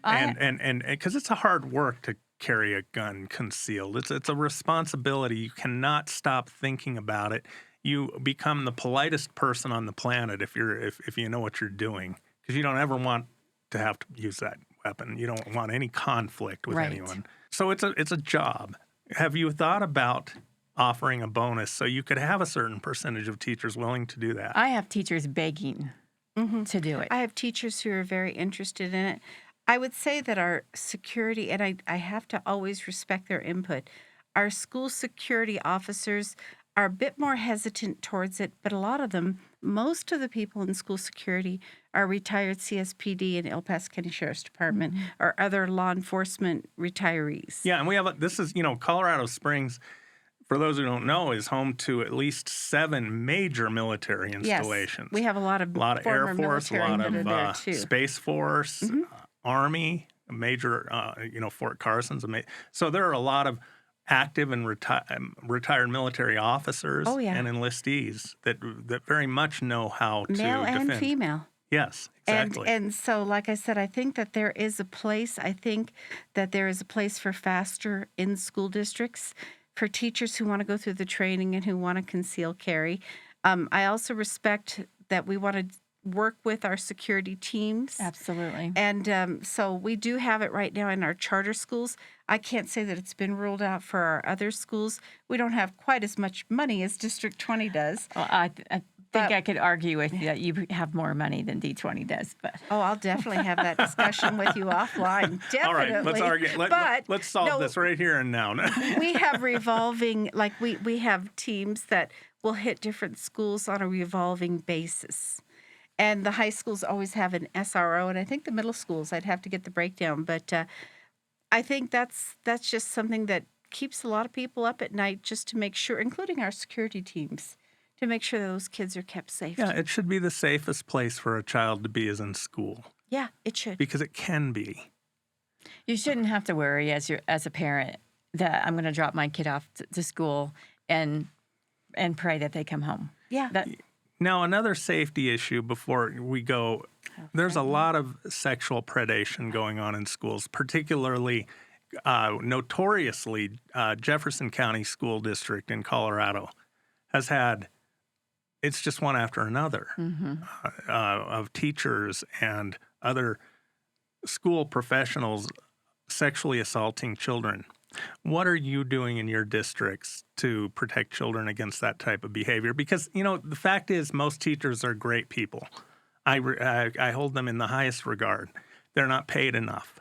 [SPEAKER 3] And because it's a hard work to carry a gun concealed. It's a responsibility. You cannot stop thinking about it. You become the politest person on the planet if you know what you're doing, because you don't ever want to have to use that weapon. You don't want any conflict with
[SPEAKER 2] Right.
[SPEAKER 3] anyone. So it's a job. Have you thought about offering a bonus so you could have a certain percentage of teachers willing to do that?
[SPEAKER 2] I have teachers begging to do it.
[SPEAKER 4] I have teachers who are very interested in it. I would say that our security, and I have to always respect their input, our school security officers are a bit more hesitant towards it, but a lot of them, most of the people in school security are retired CSPD and El Paso County Sheriff's Department or other law enforcement retirees.
[SPEAKER 3] Yeah, and we have Colorado Springs, for those who don't know, is home to at least 7 major military installations.
[SPEAKER 4] Yes, we have a lot of
[SPEAKER 3] Air Force, a
[SPEAKER 4] military
[SPEAKER 3] lot
[SPEAKER 4] that are there
[SPEAKER 3] of
[SPEAKER 4] too.
[SPEAKER 3] Space Force, Army, a major, Fort Carson's. So there are a lot of active and retired military officers and enlistees that very much know how to
[SPEAKER 4] Male
[SPEAKER 3] defend.
[SPEAKER 4] and female.
[SPEAKER 3] Yes, exactly.
[SPEAKER 4] And so, like I said, I think that there is a place. I think that there is a place for faster in school districts for teachers who want to go through the training and who want to conceal carry. I also respect that we want to work with our security teams.
[SPEAKER 2] Absolutely.
[SPEAKER 4] And so we do have it right now in our charter schools. I can't say that it's been ruled out for our other schools. We don't have quite as much money as District 20 does.
[SPEAKER 2] Well, I think I could argue with you that you have more money than D20 does, but
[SPEAKER 4] Oh, I'll definitely have that discussion with you offline. Definitely.
[SPEAKER 3] All right, let's argue. Let's solve this right here and now.
[SPEAKER 4] We have revolving, like we have teams that will hit different schools on a revolving basis. And the high schools always have an SRO, and I think the middle schools, I'd have to get the breakdown. But I think that's just something that keeps a lot of people up at night, just to make sure, including our security teams, to make sure that those kids are kept safe.
[SPEAKER 3] Yeah, it should be the safest place for a child to be is in school,
[SPEAKER 4] Yeah, it should.
[SPEAKER 3] because it can be.
[SPEAKER 2] you shouldn't have to worry as a parent that I'm going to drop my kid off to school and pray that they come home.
[SPEAKER 4] Yeah.
[SPEAKER 3] Now, another safety issue before we go, there's a lot of sexual predation going on in schools, particularly notoriously Jefferson County School District in Colorado has had, it's just one after another, of teachers and other school professionals sexually assaulting children. What are you doing in your districts to protect children against that type of behavior? Because, the fact is most teachers are great people. I hold them in the highest regard. They're not paid enough.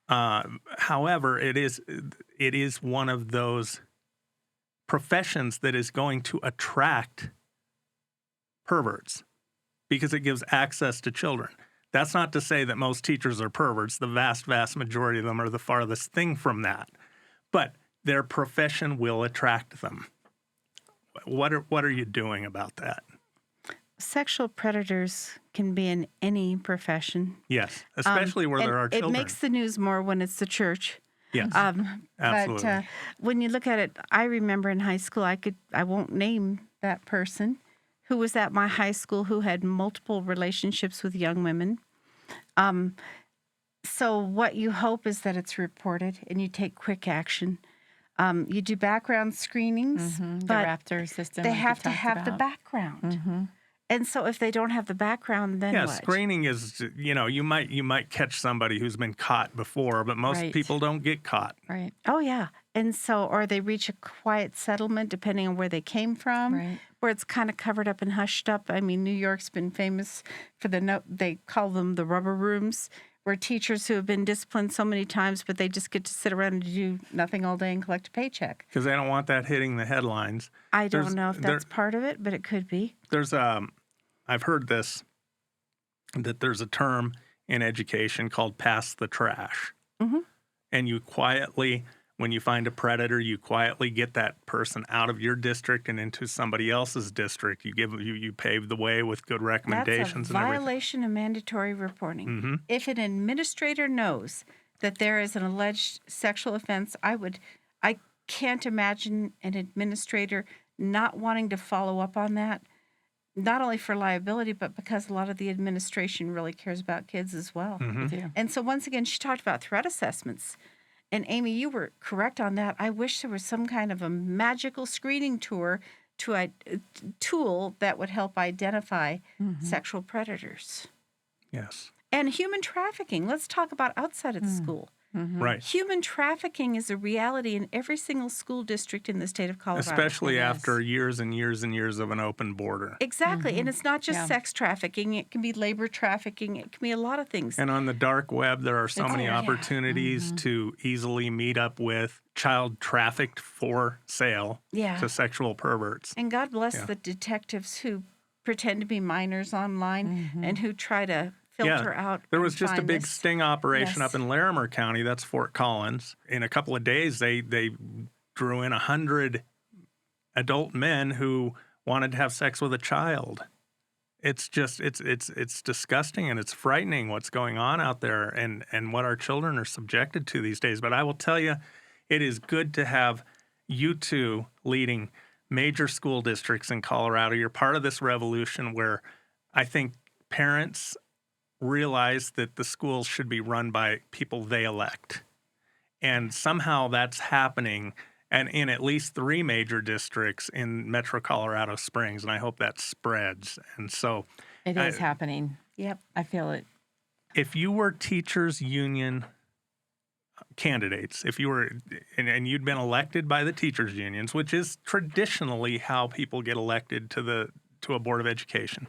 [SPEAKER 3] However, it is one of those professions that is going to attract perverts because it gives access to children. That's not to say that most teachers are perverts. The vast, vast majority of them are the farthest thing from that. But their profession will attract them. What are you doing about that?
[SPEAKER 4] Sexual predators can be in any profession.
[SPEAKER 3] Yes, especially where there are children.
[SPEAKER 4] It makes the news more when it's the church.
[SPEAKER 3] Yes,
[SPEAKER 4] Absolutely. But when you look at it, I remember in high school, I won't name that person who was at my high school who had multiple relationships with young women. So what you hope is that it's reported and you take quick action. You do background screenings,
[SPEAKER 2] The
[SPEAKER 4] but
[SPEAKER 2] Raptor system.
[SPEAKER 4] they
[SPEAKER 2] like you
[SPEAKER 4] have to
[SPEAKER 2] talked
[SPEAKER 4] have the
[SPEAKER 2] about.
[SPEAKER 4] background. And so if they don't have the background, then
[SPEAKER 3] Yeah,
[SPEAKER 4] what?
[SPEAKER 3] screening is, you might catch somebody who's been caught before, but most
[SPEAKER 2] Right.
[SPEAKER 3] people don't get caught.
[SPEAKER 2] Right.
[SPEAKER 4] Oh, yeah. And so, or they reach a quiet settlement, depending on where they came from,
[SPEAKER 2] Right.
[SPEAKER 4] where it's kind of covered up and hushed up. I mean, New York's been famous for they call them the rubber rooms, where teachers who have been disciplined so many times, but they just get to sit around and do nothing all day and collect a paycheck.
[SPEAKER 3] Because they don't want that hitting the headlines.
[SPEAKER 4] I don't
[SPEAKER 3] There's-
[SPEAKER 4] know if that's part of it, but it could be.
[SPEAKER 3] I've heard this, that there's a term in education called pass the trash. And you quietly, when you find a predator, you quietly get that person out of your district and into somebody else's district. You pave the way with good recommendations
[SPEAKER 4] That's a
[SPEAKER 3] and everything.
[SPEAKER 4] violation of mandatory reporting. If an administrator knows that there is an alleged sexual offense, I can't imagine an administrator not wanting to follow up on that, not only for liability, but because a lot of the administration really cares about kids as well.
[SPEAKER 2] They do.
[SPEAKER 4] And so once again, she talked about threat assessments. And Amy, you were correct on that. I wish there was some kind of a magical screening tool that would help identify sexual predators.
[SPEAKER 3] Yes.
[SPEAKER 4] And human trafficking. Let's talk about outside of the school.
[SPEAKER 3] Right.
[SPEAKER 4] Human trafficking is a reality in every single school district in the state of Colorado.
[SPEAKER 3] Especially
[SPEAKER 2] It
[SPEAKER 3] after
[SPEAKER 2] is.
[SPEAKER 3] years and years and years of an open border.
[SPEAKER 4] Exactly. And it's not just
[SPEAKER 2] Yeah.
[SPEAKER 4] sex trafficking. It can be labor trafficking. It can be a lot of things.
[SPEAKER 3] And on the dark web, there are so many
[SPEAKER 4] yeah.
[SPEAKER 3] opportunities to easily meet up with child trafficked for sale
[SPEAKER 4] Yeah.
[SPEAKER 3] to sexual perverts.
[SPEAKER 4] And God bless
[SPEAKER 3] Yeah.
[SPEAKER 4] the detectives who pretend to be minors online and who try to filter out.
[SPEAKER 3] There
[SPEAKER 4] and
[SPEAKER 3] was just a
[SPEAKER 4] find
[SPEAKER 3] big
[SPEAKER 4] this.
[SPEAKER 3] sting operation
[SPEAKER 4] Yes.
[SPEAKER 3] up in Larimer County. That's Fort Collins. In a couple of days, they drew in 100 adult men who wanted to have sex with a child. It's just it's disgusting and it's frightening what's going on out there and what our children are subjected to these days. But I will tell you, it is good to have you two leading major school districts in Colorado. You're part of this revolution where I think parents realize that the schools should be run by people they elect. And somehow that's happening and in at least 3 major districts in Metro Colorado Springs, and I hope that spreads. And so
[SPEAKER 2] It is happening.
[SPEAKER 4] Yep.
[SPEAKER 2] I feel it.
[SPEAKER 3] if you were teachers union candidates, if you were and you'd been elected by the teachers unions, which is traditionally how people get elected to a board of education,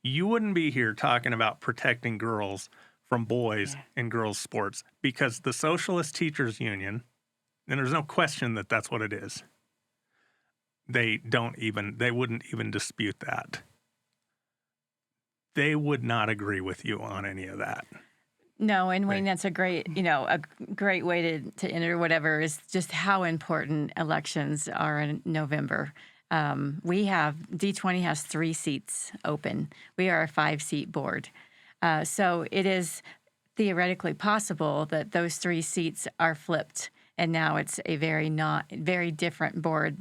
[SPEAKER 3] you wouldn't be here talking about protecting girls from boys in girls' sports, because the Socialist Teachers Union, and there's no question that that's what it is, they wouldn't even dispute that. They would not agree with you on any of that.
[SPEAKER 2] No, and Wayne, that's a great way to enter whatever is just how important elections are in November. D20 has 3 seats open. We are a 5-seat board. So it is theoretically possible that those 3 seats are flipped, and now it's a very different board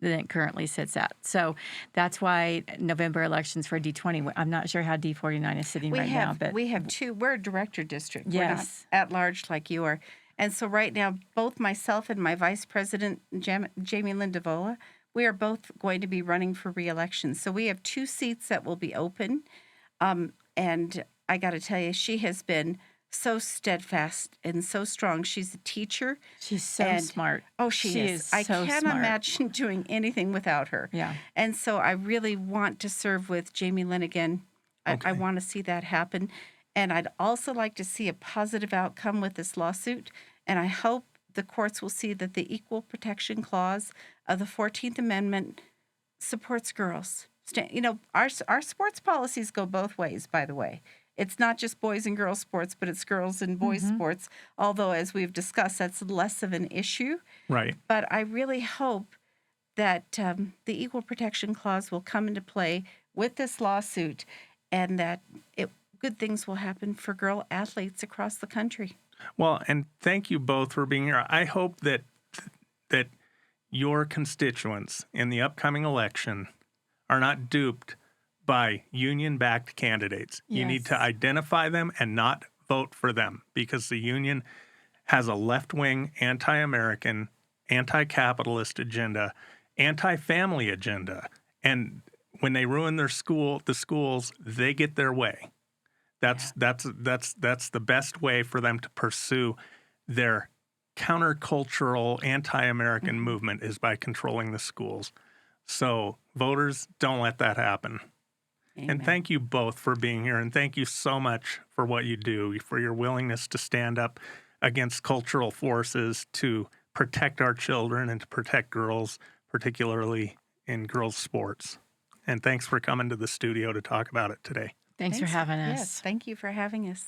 [SPEAKER 2] than it currently sits at. So that's why November elections for D20, I'm not sure how D49 is sitting now. But
[SPEAKER 4] we have 2. We're a director district.
[SPEAKER 2] Yes.
[SPEAKER 4] We're not at large like you are. And so right now, both myself and my vice president, Jamie Lindavola, we are both going to be running for re-election. So we have 2 seats that will be open. And I got to tell you, she has been so steadfast and so strong. She's a teacher.
[SPEAKER 2] she's so smart.
[SPEAKER 4] Oh, she is. I
[SPEAKER 2] so
[SPEAKER 4] can't
[SPEAKER 2] smart.
[SPEAKER 4] imagine doing anything without her.
[SPEAKER 2] Yeah.
[SPEAKER 4] And so I really want to serve with Jamie Lynn again. I want to see that happen. And I'd also like to see a positive outcome with this lawsuit. And I hope the courts will see that the Equal Protection Clause of the 14th Amendment supports girls. Our sports policies go both ways, by the way. It's not just boys and girls sports, but it's girls and boys sports, although, as we've discussed, that's less of an issue.
[SPEAKER 3] Right.
[SPEAKER 4] But I really hope that the Equal Protection Clause will come into play with this lawsuit, and that good things will happen for girl athletes across the country.
[SPEAKER 3] Well, and thank you both for being here. I hope that your constituents in the upcoming election are not duped by union-backed candidates. You need to
[SPEAKER 2] Yes.
[SPEAKER 3] identify them and not vote for them, because the union has a left-wing, anti-American, anti-capitalist agenda, anti-family agenda. And when they ruin the schools, they get their way. That's the best way for them to pursue their countercultural anti-American movement, is by controlling the schools. So voters, don't let that happen.
[SPEAKER 4] Amen.
[SPEAKER 3] And thank you both for being here, and thank you so much for what you do, for your willingness to stand up against cultural forces to protect our children and to protect girls, particularly in girls' sports. And thanks for coming to the studio to talk about it today.
[SPEAKER 2] Thanks for having us.
[SPEAKER 4] Yes, thank you for having us.